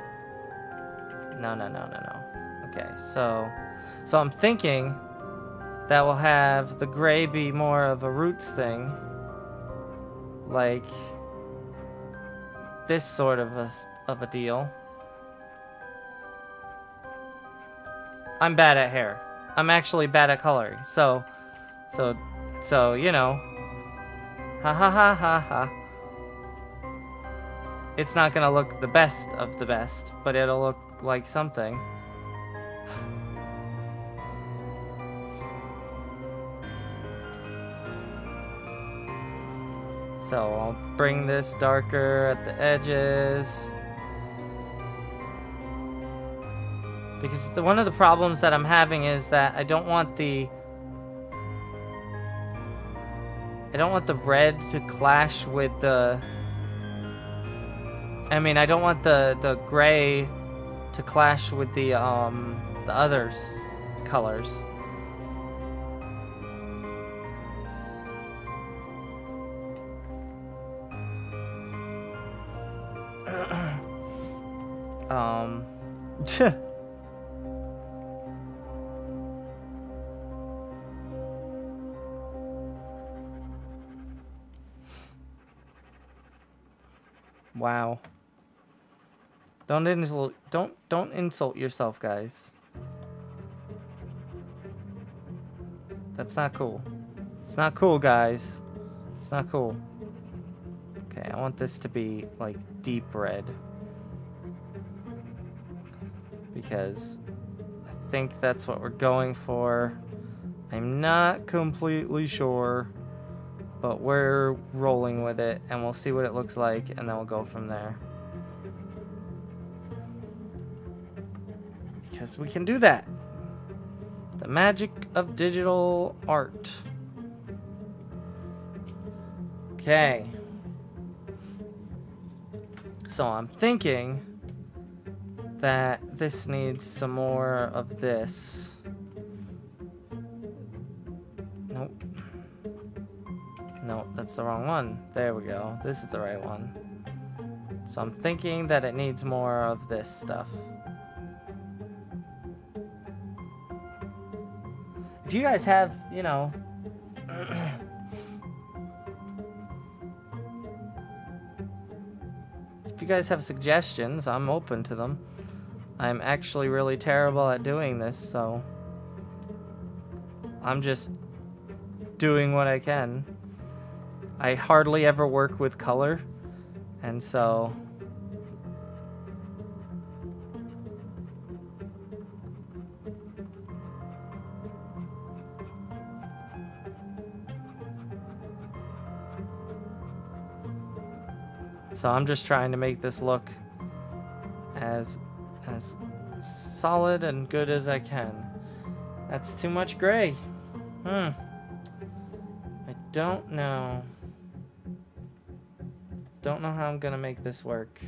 No. Okay, so I'm thinking that we'll have the gray be more of a roots thing. Like this sort of a deal. I'm bad at hair. I'm actually bad at coloring. So, you know. Ha. It's not gonna look the best of the best, but it'll look like something. So I'll bring this darker at the edges. Because one of the problems that I'm having is that I don't want the red to clash with the... I mean, I don't want the gray to clash with the other colors. Wow. Don't insult yourself, guys. That's not cool. It's not cool, guys. It's not cool. Okay, I want this to be like deep red. Because I think that's what we're going for. I'm not completely sure, but we're rolling with it and we'll see what it looks like and then we'll go from there. Because we can do that. The magic of digital art. Okay. So I'm thinking that this needs some more of this. Nope. Nope, that's the wrong one. There we go. This is the right one. So I'm thinking that it needs more of this stuff. If you guys have, you know, if you guys have suggestions, I'm open to them. I'm actually really terrible at doing this, so I'm just doing what I can. I hardly ever work with color, and so I'm just trying to make this look as solid and good as I can. That's too much gray. I don't know. Don't know how I'm gonna make this work.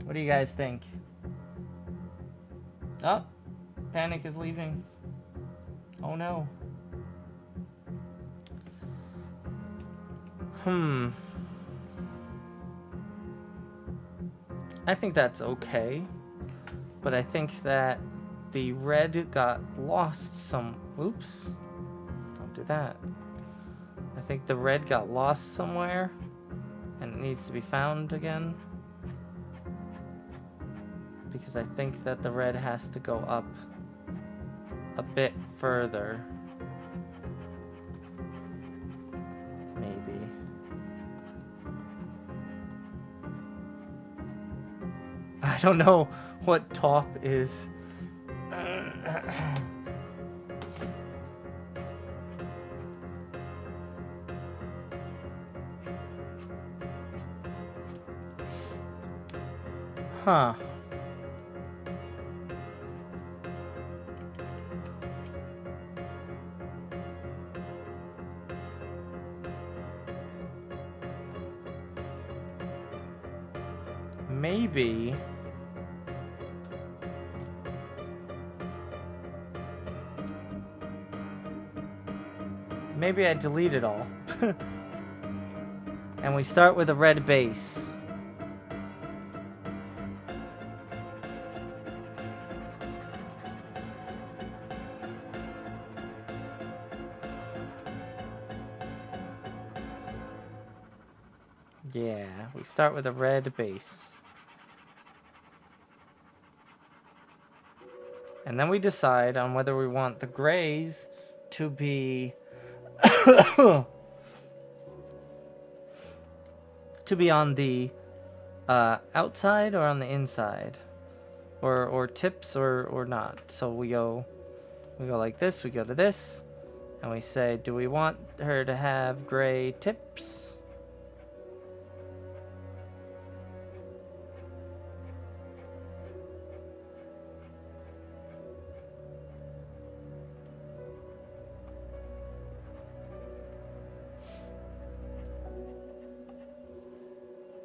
What do you guys think? Oh, Panic is leaving. Oh no. I think that's okay, but I think that the red got lost some... Oops. Don't do that. I think the red got lost somewhere, and it needs to be found again. Because I think that the red has to go up a bit further. Maybe. I don't know what top is. Huh. Maybe I delete it all. And we start with a red base. Yeah, we start with a red base. And then we decide on whether we want the grays to be to be on the outside or on the inside, or tips or not. So we go like this, we go to this, and we say, do we want her to have gray tips?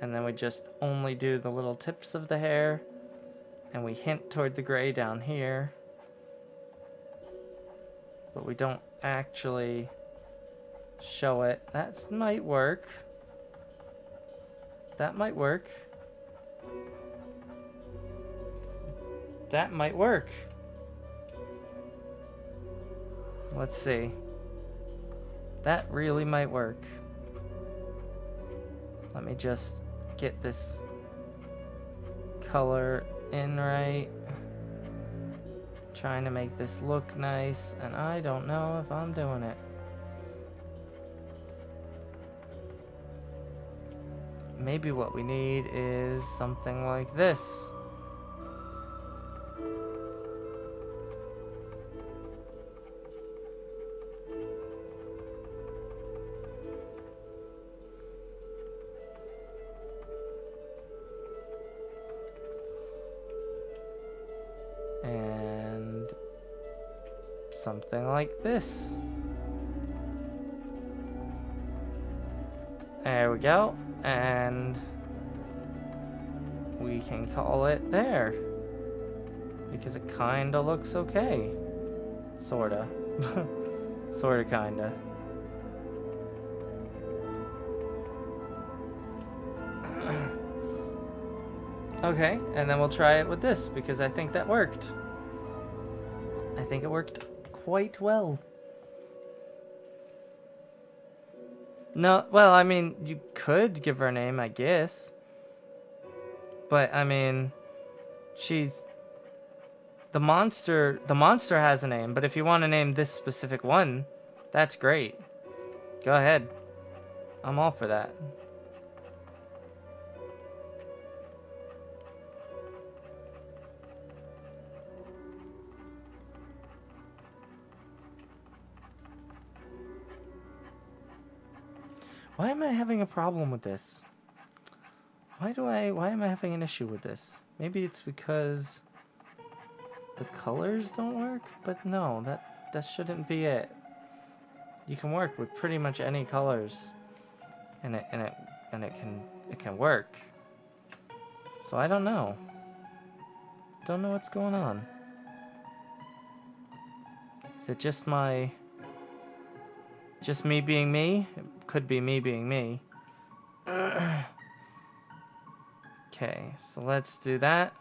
And then we just only do the little tips of the hair, and we hint toward the gray down here, but we don't actually show it. That might work. That might work. That might work. Let's see. That really might work. Let me just get this color in right. Trying to make this look nice, and I don't know if I'm doing it. Maybe what we need is something like this. And something like this. There we go. And we can call it there. Because it kinda looks okay. Sorta. Sorta kinda. Okay, and then we'll try it with this, because I think that worked. I think it worked quite well. No, well, I mean, you could give her a name, I guess. But, I mean, she's... The monster has a name, but if you want to name this specific one, that's great. Go ahead. I'm all for that. Why am I having a problem with this? Why am I having an issue with this? Maybe it's because the colors don't work? But no, that shouldn't be it. You can work with pretty much any colors, and it can work. So I don't know. Don't know what's going on. Is it just me being me? It could be me being me. Okay, so let's do that.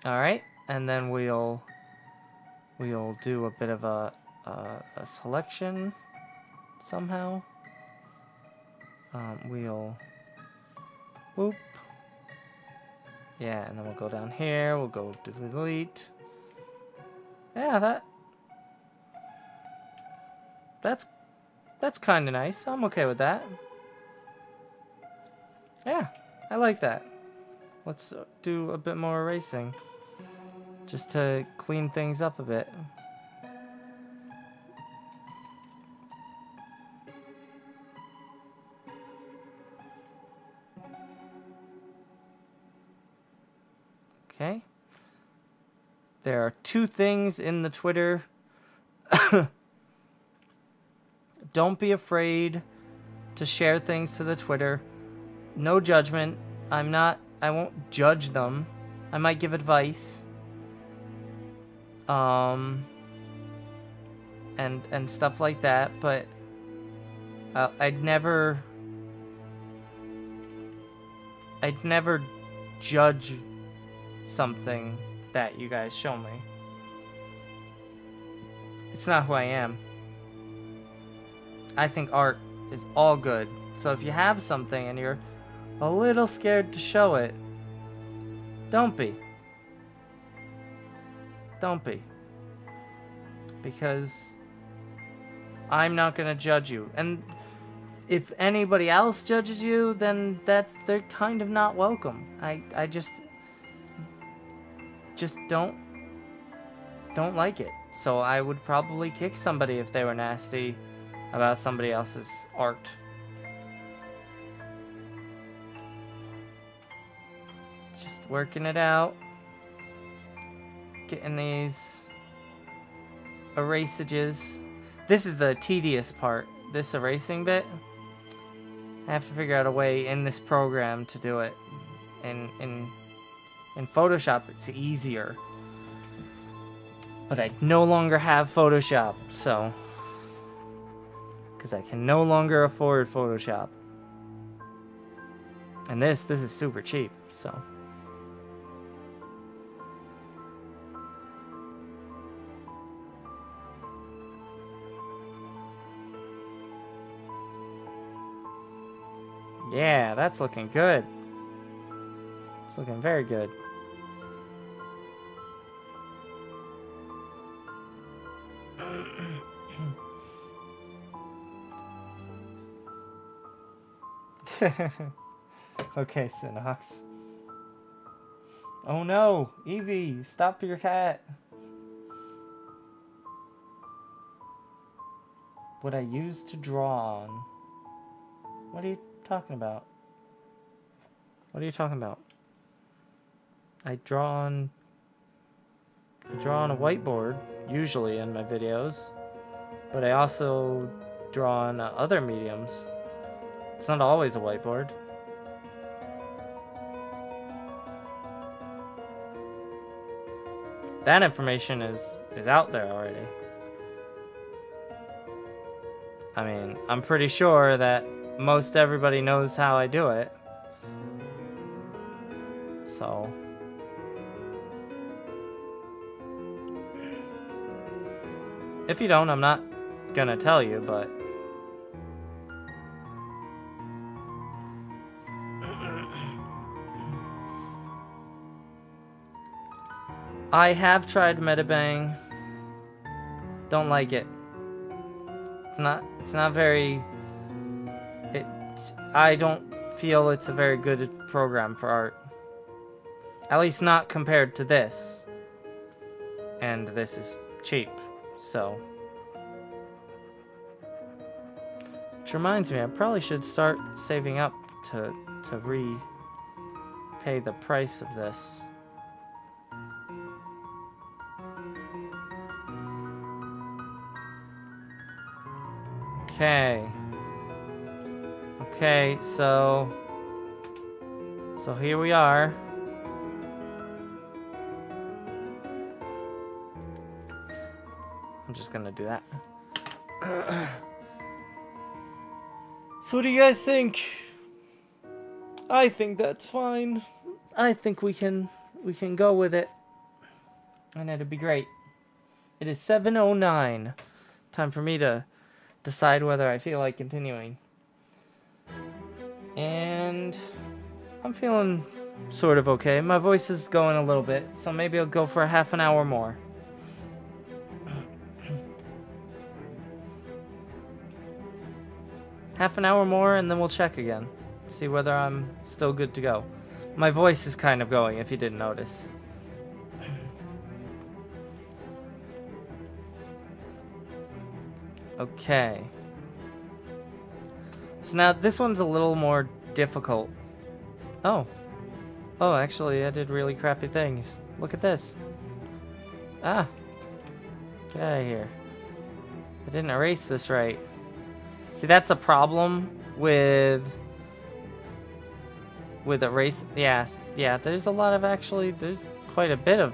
Alright, and then we'll do a bit of a selection somehow. We'll boop. Yeah, and then we'll go down here, we'll go to delete. Yeah, that's kind of nice. I'm okay with that. Yeah, I like that. Let's do a bit more erasing, just to clean things up a bit. Okay. There are two things in the Twitter. Don't be afraid to share things to the Twitter. No judgment. I won't judge them. I might give advice. And stuff like that, but I'd never judge something that you guys show me. It's not who I am. I think art is all good. So if you have something and you're a little scared to show it, don't be. Don't be. Because I'm not gonna judge you. And if anybody else judges you, then they're kind of not welcome. I just don't like it. So I would probably kick somebody if they were nasty about somebody else's art. Just working it out. Getting these erasages. This is the tedious part. This erasing bit. I have to figure out a way in this program to do it. In Photoshop, it's easier. But I no longer have Photoshop, so... because I can no longer afford Photoshop. And this is super cheap, so... yeah, that's looking good. It's looking very good. Okay, Synox. Oh no, Evie, stop your cat. What I used to draw on. What are you talking about? What are you talking about? I draw on a whiteboard, usually in my videos, but I also draw on other mediums. It's not always a whiteboard. That information is out there already. I mean, I'm pretty sure that most everybody knows how I do it. So... if you don't, I'm not gonna tell you, but... I have tried Metabang. Don't like it. It's not very... I don't feel it's a very good program for art. At least not compared to this. And this is cheap, so... which reminds me, I probably should start saving up to repay the price of this. Okay, so here we are. I'm just gonna do that. So what do you guys think? I think that's fine. I think we can go with it. And it'd be great. It is 7:09. Time for me to decide whether I feel like continuing. And I'm feeling sort of okay. My voice is going a little bit, so maybe I'll go for a half an hour more. Half an hour more, and then we'll check again. See whether I'm still good to go. My voice is kind of going, if you didn't notice. Okay. So now, this one's a little more difficult. Oh. Oh, actually, I did really crappy things. Look at this. Ah. Get out of here. I didn't erase this right. See, that's a problem with erase. Yeah, there's a lot of there's quite a bit of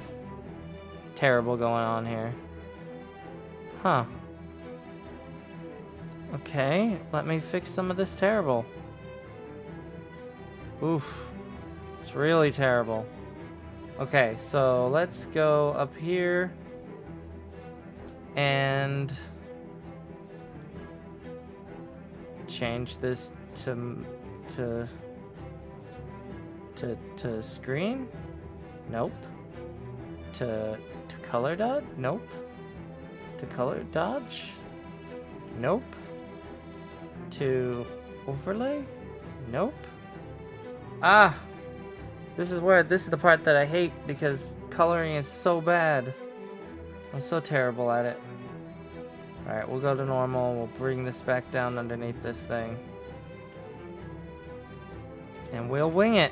terrible going on here. Huh. Okay, let me fix some of this terrible. Oof. It's really terrible. Okay, so let's go up here and change this to screen? Nope. To color dodge? Nope. To color dodge? Nope. To overlay? Nope. Ah! This is the part that I hate because coloring is so bad. I'm so terrible at it. Alright, we'll go to normal. We'll bring this back down underneath this thing. And we'll wing it.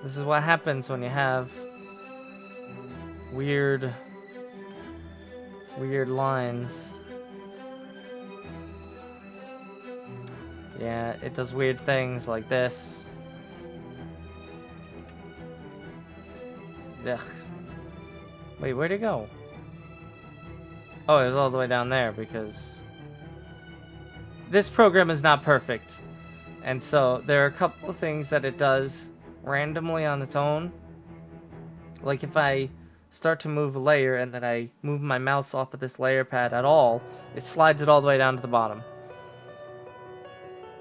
This is what happens when you have weird lines. Yeah, it does weird things like this. Ugh. Wait, where'd it go? Oh, it was all the way down there because this program is not perfect. And so there are a couple of things that it does randomly on its own. Like if I start to move a layer and then I move my mouse off of this layer pad at all, it slides it all the way down to the bottom.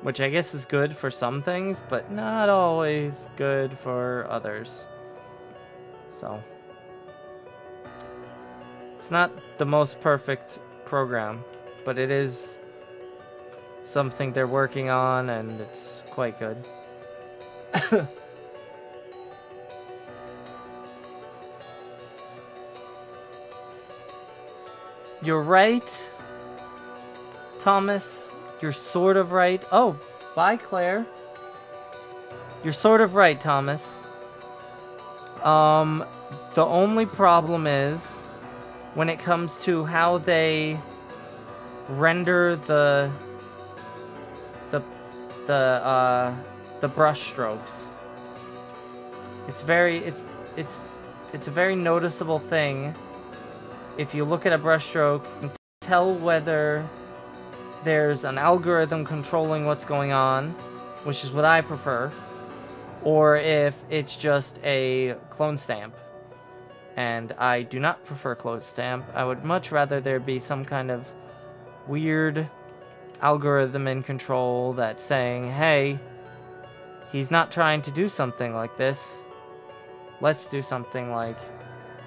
Which I guess is good for some things, but not always good for others. So it's not the most perfect program, but it is something they're working on and it's quite good. You're right, Thomas. You're sort of right. Oh, bye, Claire. You're sort of right, Thomas. The only problem is when it comes to how they render the brush strokes. It's a very noticeable thing. If you look at a brushstroke and tell whether there's an algorithm controlling what's going on, which is what I prefer, or if it's just a clone stamp. And I do not prefer clone stamp. I would much rather there be some kind of weird algorithm in control that's saying, hey, he's not trying to do something like this. Let's do something like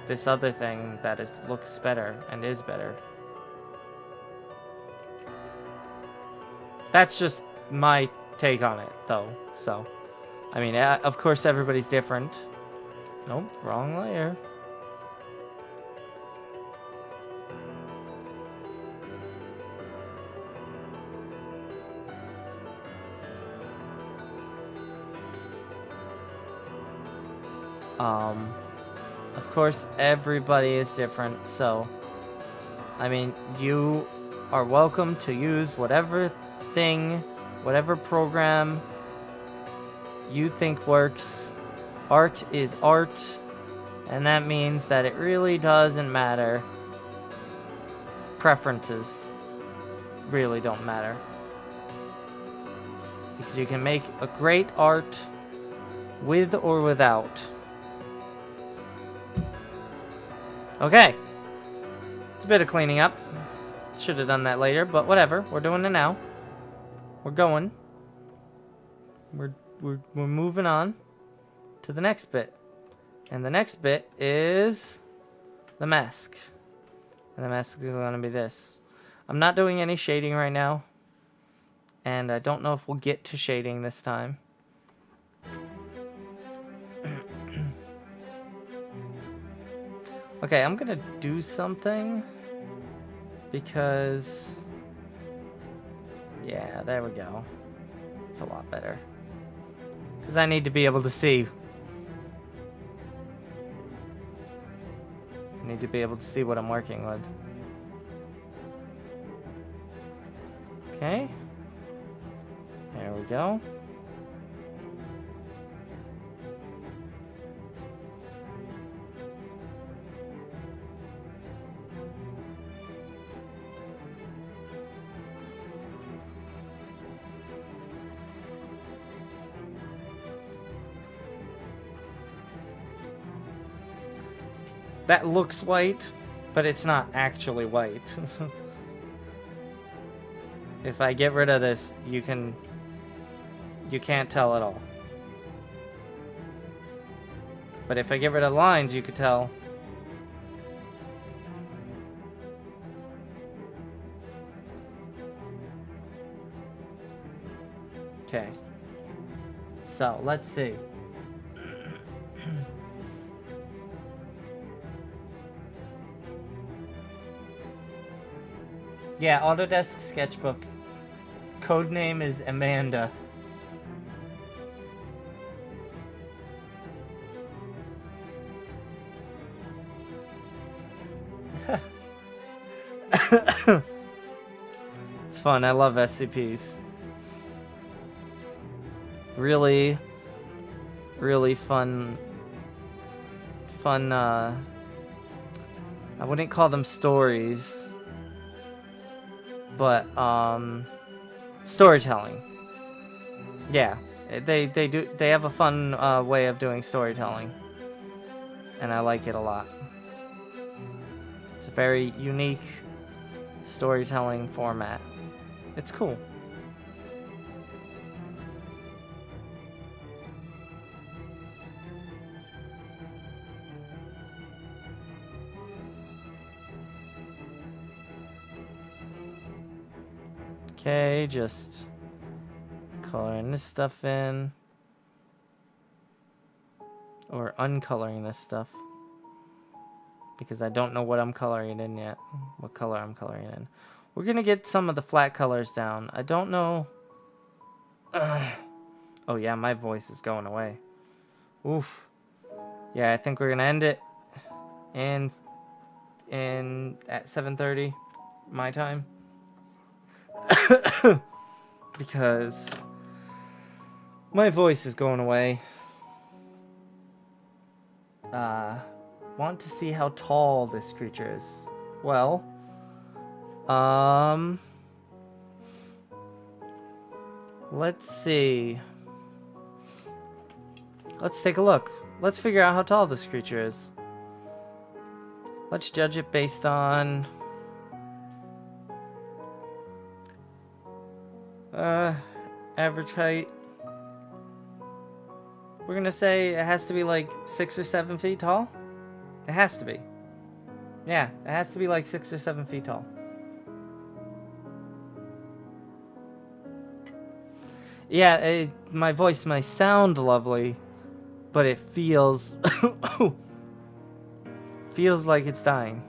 this other thing that looks better and is better. That's just my take on it, though. So, I mean, of course everybody's different. Nope, wrong layer. Of course, everybody is different, so, I mean, you are welcome to use whatever thing, whatever program you think works. Art is art, and that means that it really doesn't matter. Preferences really don't matter. Because you can make a great art with or without. Okay. A bit of cleaning up. Should have done that later, but whatever. We're doing it now. We're going. We're moving on to the next bit. And the next bit is the mask. And the mask is going to be this. I'm not doing any shading right now. And I don't know if we'll get to shading this time. Okay, I'm gonna do something because, yeah, there we go. It's a lot better. Because I need to be able to see. I need to be able to see what I'm working with. Okay. There we go. That looks white, but it's not actually white. If I get rid of this, you can't tell at all. But if I get rid of lines, you could tell. Okay. So, let's see. Yeah, Autodesk Sketchbook. Codename is Amanda. It's fun. I love SCPs. Really, really fun. I wouldn't call them stories, but storytelling. Yeah, they have a fun way of doing storytelling, and I like it a lot. It's a very unique storytelling format. It's cool. Okay, just coloring this stuff in. Or uncoloring this stuff. Because I don't know what I'm coloring in yet. What color I'm coloring in. We're gonna get some of the flat colors down. I don't know. Oh yeah, my voice is going away. Oof. Yeah, I think we're gonna end it in at 7:30 my time. Because my voice is going away. Want to see how tall this creature is. Well, let's see. Let's take a look. Let's figure out how tall this creature is. Let's judge it based on average height. We're gonna say it has to be like 6 or 7 feet tall. It has to be. Yeah, it has to be like 6 or 7 feet tall. Yeah, my voice might sound lovely, but it feels feels like it's dying.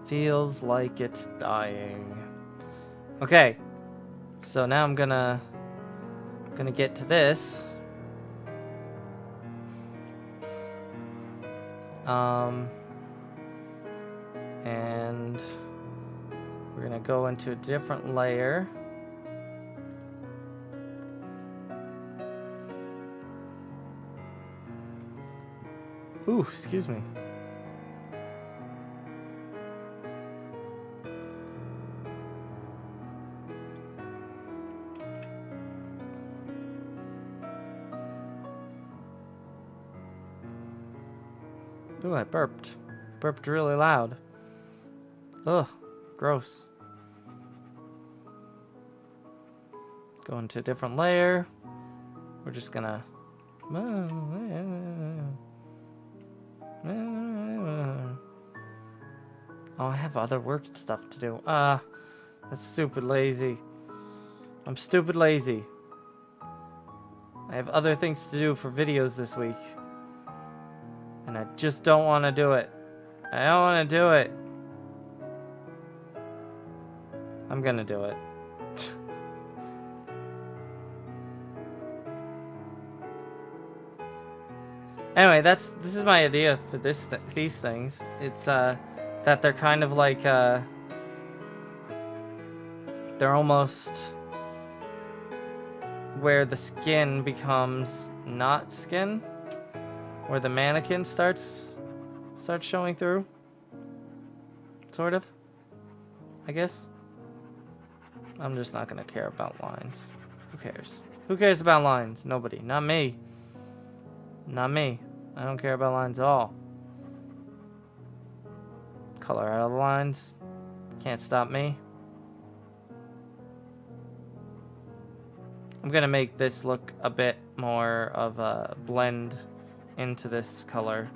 Feels like it's dying. Okay, so now I'm gonna get to this. And we're gonna go into a different layer. Ooh, excuse me. Ooh, I burped. Burped really loud. Ugh, gross. Go into a different layer. We're just gonna... Oh, I have other work stuff to do. That's stupid lazy. I'm stupid lazy. I have other things to do for videos this week. And I just don't want to do it. I don't want to do it. I'm gonna do it. Anyway, this is my idea for these things. It's that they're kind of like they're almost where the skin becomes not skin, where the mannequin starts showing through, sort of, I guess. I'm just not gonna care about lines. Who cares? Who cares about lines? Nobody. Not me. Not me. I don't care about lines at all. Color out of the lines. Can't stop me. I'm gonna make this look a bit more of a blend into this color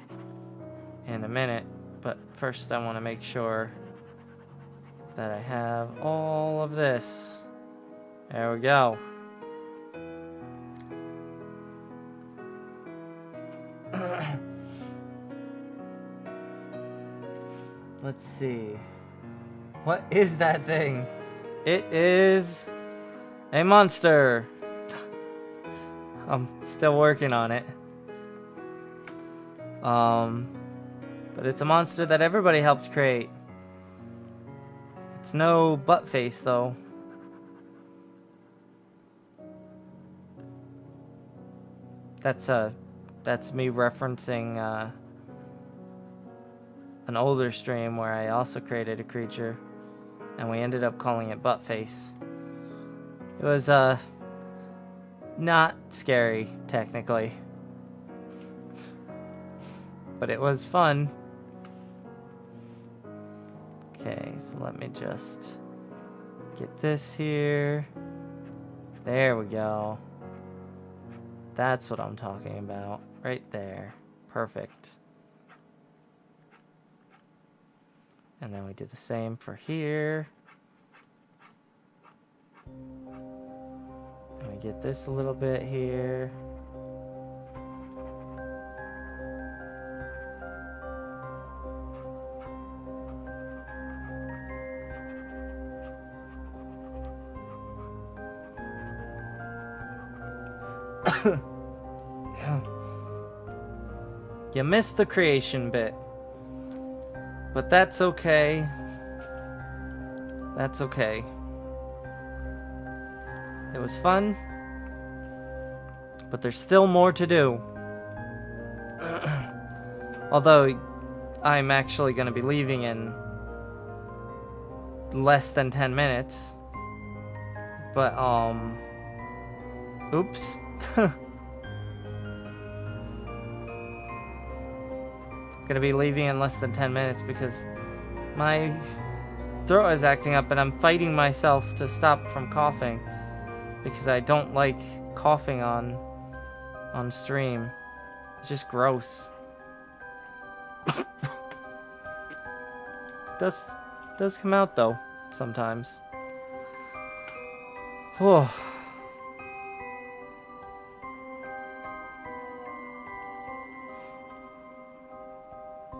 in a minute, but first I want to make sure that I have all of this. There we go. Let's see. What is that thing? It is a monster. I'm still working on it. But it's a monster that everybody helped create. It's no butt face though. That's me referencing an older stream where I also created a creature and we ended up calling it Buttface. It was not scary technically, but it was fun. Okay, so let me just get this here. There we go. That's what I'm talking about. Right there. Perfect. And then we do the same for here. And we get this a little bit here. You missed the creation bit. But that's okay. That's okay. It was fun. But there's still more to do. Although I'm actually going to be leaving in less than 10 minutes. But, oops. Gonna be leaving in less than 10 minutes because my throat is acting up and I'm fighting myself to stop from coughing because I don't like coughing on stream. It's just gross. does come out though sometimes. Whew.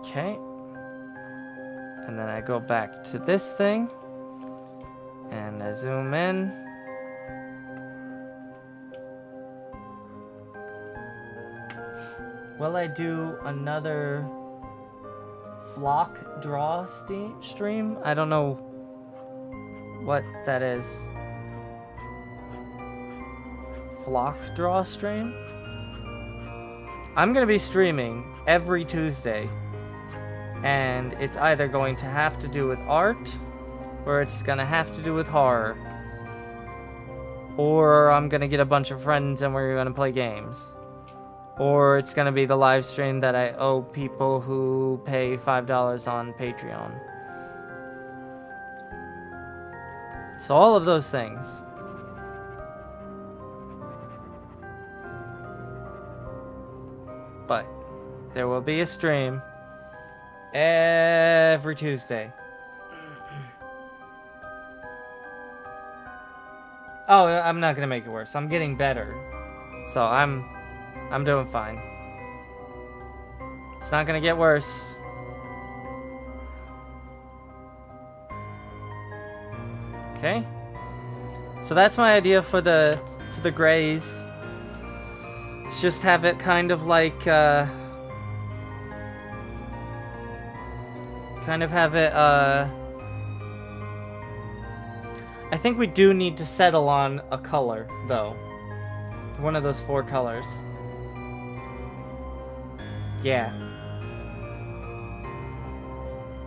Okay, and then I go back to this thing, and I zoom in. Will I do another flock draw stream? I don't know what that is. Flock draw stream? I'm gonna be streaming every Tuesday. And it's either going to have to do with art, or it's gonna have to do with horror. Or I'm gonna get a bunch of friends and we're gonna play games. Or it's gonna be the live stream that I owe people who pay $5 on Patreon. So all of those things. But there will be a stream every Tuesday. Oh, I'm not gonna make it worse. I'm getting better, so I'm doing fine. It's not gonna get worse. Okay. So that's my idea for the grays. Let's just have it kind of like I think we do need to settle on a color, though. One of those 4 colors. Yeah.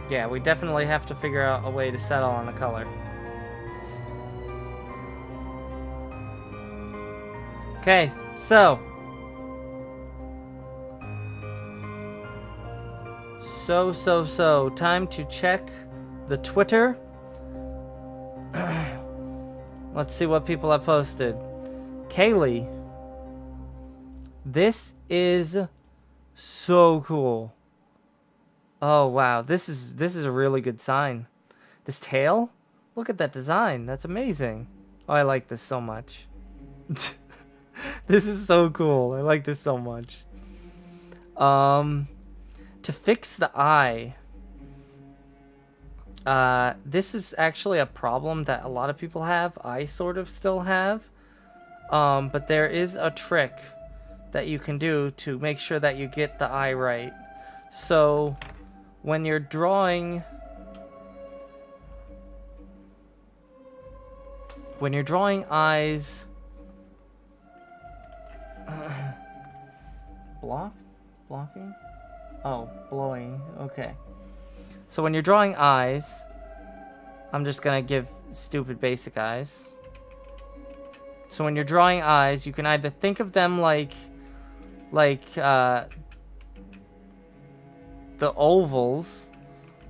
Yeah, we definitely have to figure out a way to settle on a color. Okay, so So, time to check the Twitter. Let's see what people have posted. Kaylee. This is so cool. Oh, wow. This is a really good sign. This tail? Look at that design. That's amazing. Oh, I like this so much. This is so cool. I like this so much. To fix the eye. This is actually a problem that a lot of people have. I sort of still have. But there is a trick that you can do to make sure that you get the eye right. So, when you're drawing... When you're drawing eyes... Blocking? Oh, blowing. Okay. So when you're drawing eyes, I'm just gonna give stupid basic eyes. So when you're drawing eyes, you can either think of them like the ovals,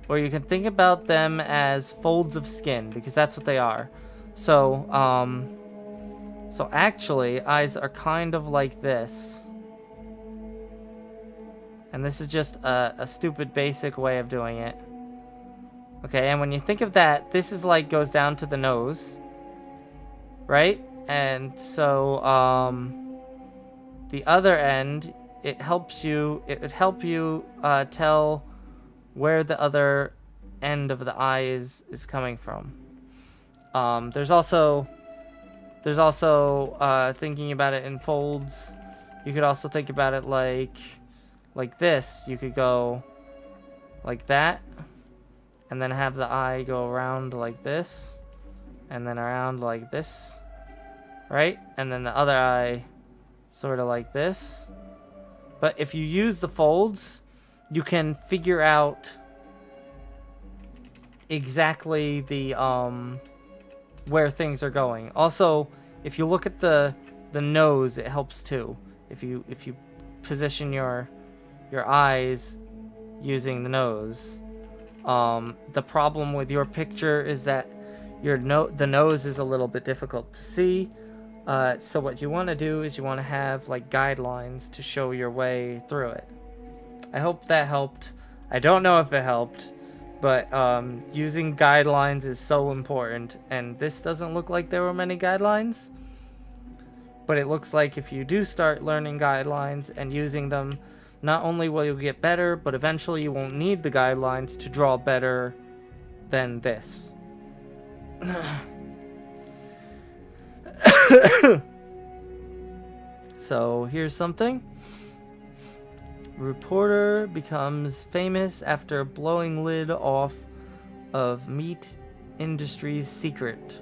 or you can think about them as folds of skin, because that's what they are. So, so actually, eyes are kind of like this. And this is just a stupid basic way of doing it. Okay, and when you think of that, this is like goes down to the nose. Right? And so, the other end, it would help you tell where the other end of the eye is coming from. There's also thinking about it in folds. You could also think about it like this. You could go like that, and then have the eye go around like this, and then around like this, right? And then the other eye sort of like this. But if you use the folds, you can figure out exactly the where things are going. Also, if you look at the nose, it helps too. If you position your eyes using the nose. The problem with your picture is that the nose is a little bit difficult to see. So what you want to do is you want to have like guidelines to show your way through it. I hope that helped. I don't know if it helped, but using guidelines is so important, and this doesn't look like there were many guidelines, but it looks like if you do start learning guidelines and using them, not only will you get better, but eventually you won't need the guidelines to draw better than this. So here's something. Reporter becomes famous after blowing lid off of meat industry's secret.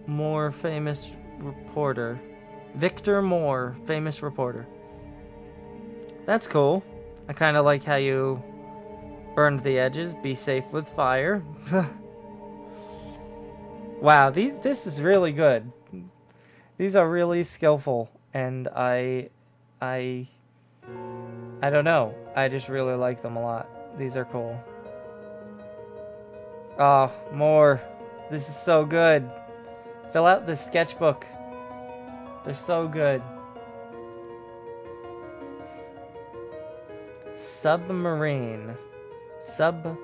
More famous reporter. Victor Moore, famous reporter. That's cool. I kind of like how you burned the edges. Be safe with fire. Wow, this is really good. These are really skillful, and I don't know. I just really like them a lot. These are cool. Oh, more. This is so good. Fill out this sketchbook. They're so good. Submarine. Submarne?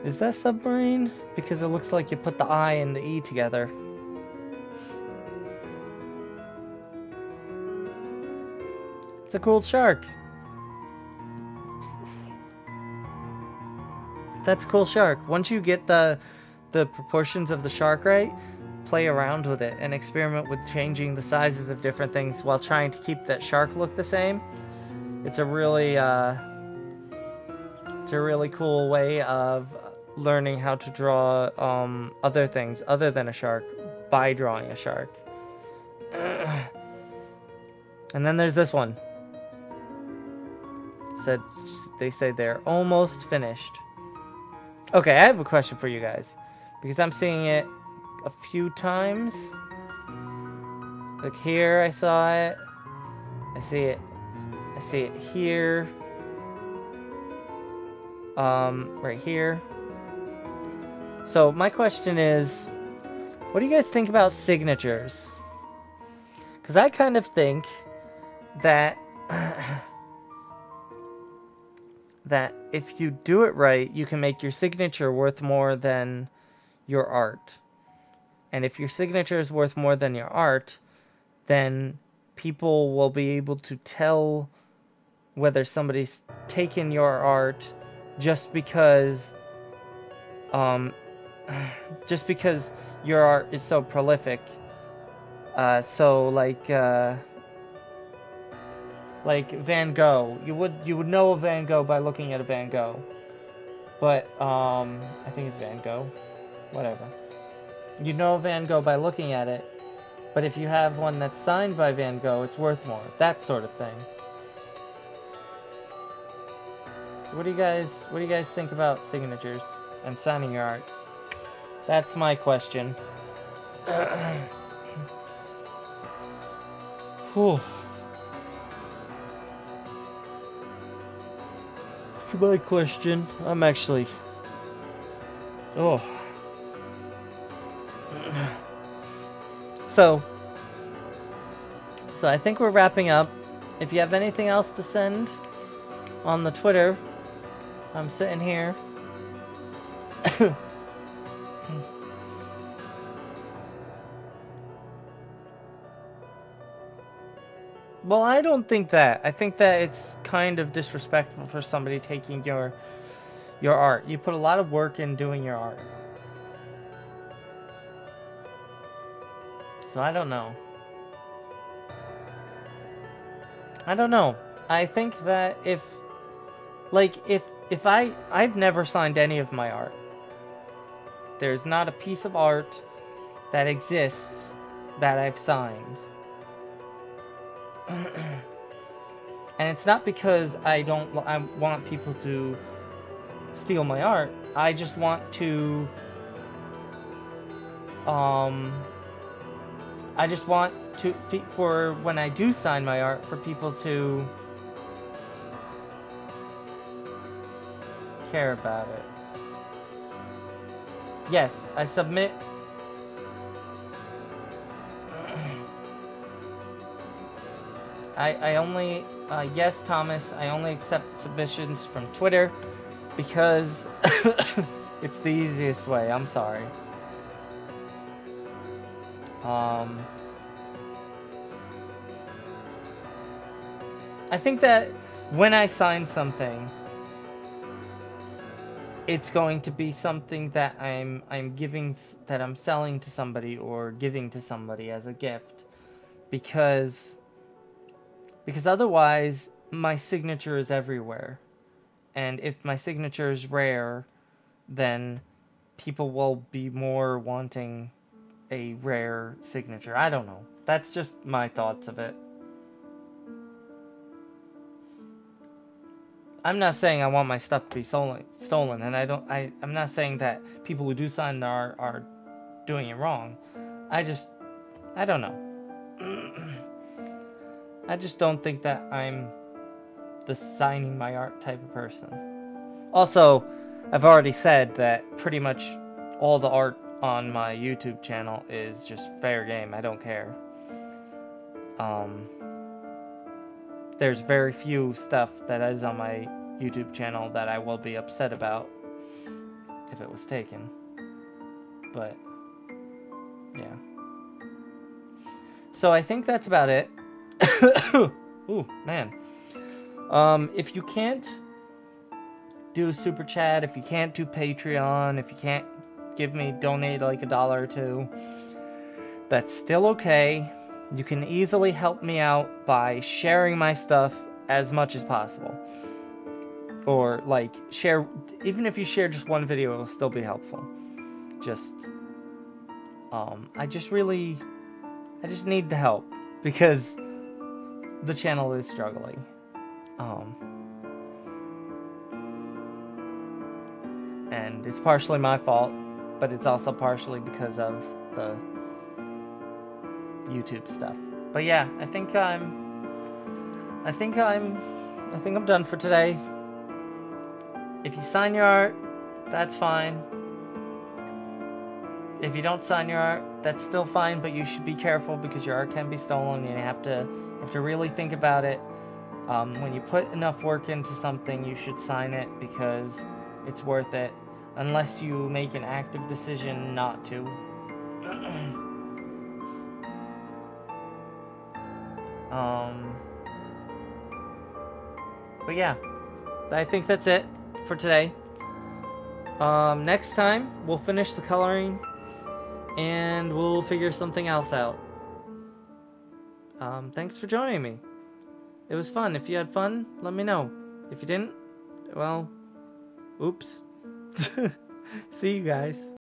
Is that submarine? Because it looks like you put the I and the E together. It's a cool shark. That's a cool shark. Once you get the proportions of the shark right, play around with it and experiment with changing the sizes of different things while trying to keep that shark look the same. It's a really cool way of learning how to draw other things other than a shark by drawing a shark. And then there's this one. They say they're almost finished. Okay, I have a question for you guys, because I'm seeing it a few times. Like here, I saw it. I see it. I see it here. Right here. So my question is, what do you guys think about signatures? Because I kind of think that that if you do it right, you can make your signature worth more than your art. And if your signature is worth more than your art, then people will be able to tell whether somebody's taken your art just because your art is so prolific. So like Van Gogh, you would know a Van Gogh by looking at a Van Gogh. But I think it's Van Gogh, whatever. You know a Van Gogh by looking at it, but if you have one that's signed by Van Gogh, it's worth more. That sort of thing. What do you guys think about signatures and signing your art? That's my question. Whew. For my question, I'm actually... Oh. So I think we're wrapping up. If you have anything else to send on the Twitter, I'm sitting here. Well, I don't think that. I think that it's kind of disrespectful for somebody taking your art. You put a lot of work in doing your art. So I don't know. I don't know. I think that if I've never signed any of my art. There's not a piece of art that exists that I've signed. And it's not because I want people to steal my art. I just want to for when I do sign my art, for people to care about it. Yes, I submit. I only, yes, Thomas, I only accept submissions from Twitter because it's the easiest way. I'm sorry. I think that when I sign something, it's going to be something that I'm selling to somebody or giving to somebody as a gift, because otherwise my signature is everywhere, and if my signature is rare, then people will be more wanting a rare signature. I don't know. That's just my thoughts of it. I'm not saying I want my stuff to be stolen, and I'm not saying that people who do sign are doing it wrong. I don't know. I just don't think that I'm the signing my art type of person. Also, I've already said that pretty much all the art on my YouTube channel is just fair game. I don't care. There's very few stuff that is on my YouTube channel that I will be upset about if it was taken. But, yeah. So I think that's about it. Ooh, man. If you can't do Super Chat, if you can't do Patreon, if you can't donate like $1 or $2, that's still okay. You can easily help me out by sharing my stuff as much as possible. Or, like, even if you share just one video, it'll still be helpful. I just need the help, because the channel is struggling. And it's partially my fault, but it's also partially because of the YouTube stuff. But yeah, I think I'm done for today. If you sign your art, that's fine. If you don't sign your art, that's still fine, but you should be careful because your art can be stolen, and you have to really think about it. When you put enough work into something, you should sign it because it's worth it, unless you make an active decision not to. But yeah, I think that's it for today. Next time, we'll finish the coloring, and we'll figure something else out. Thanks for joining me. It was fun. If you had fun, let me know. If you didn't, well, oops. See you guys.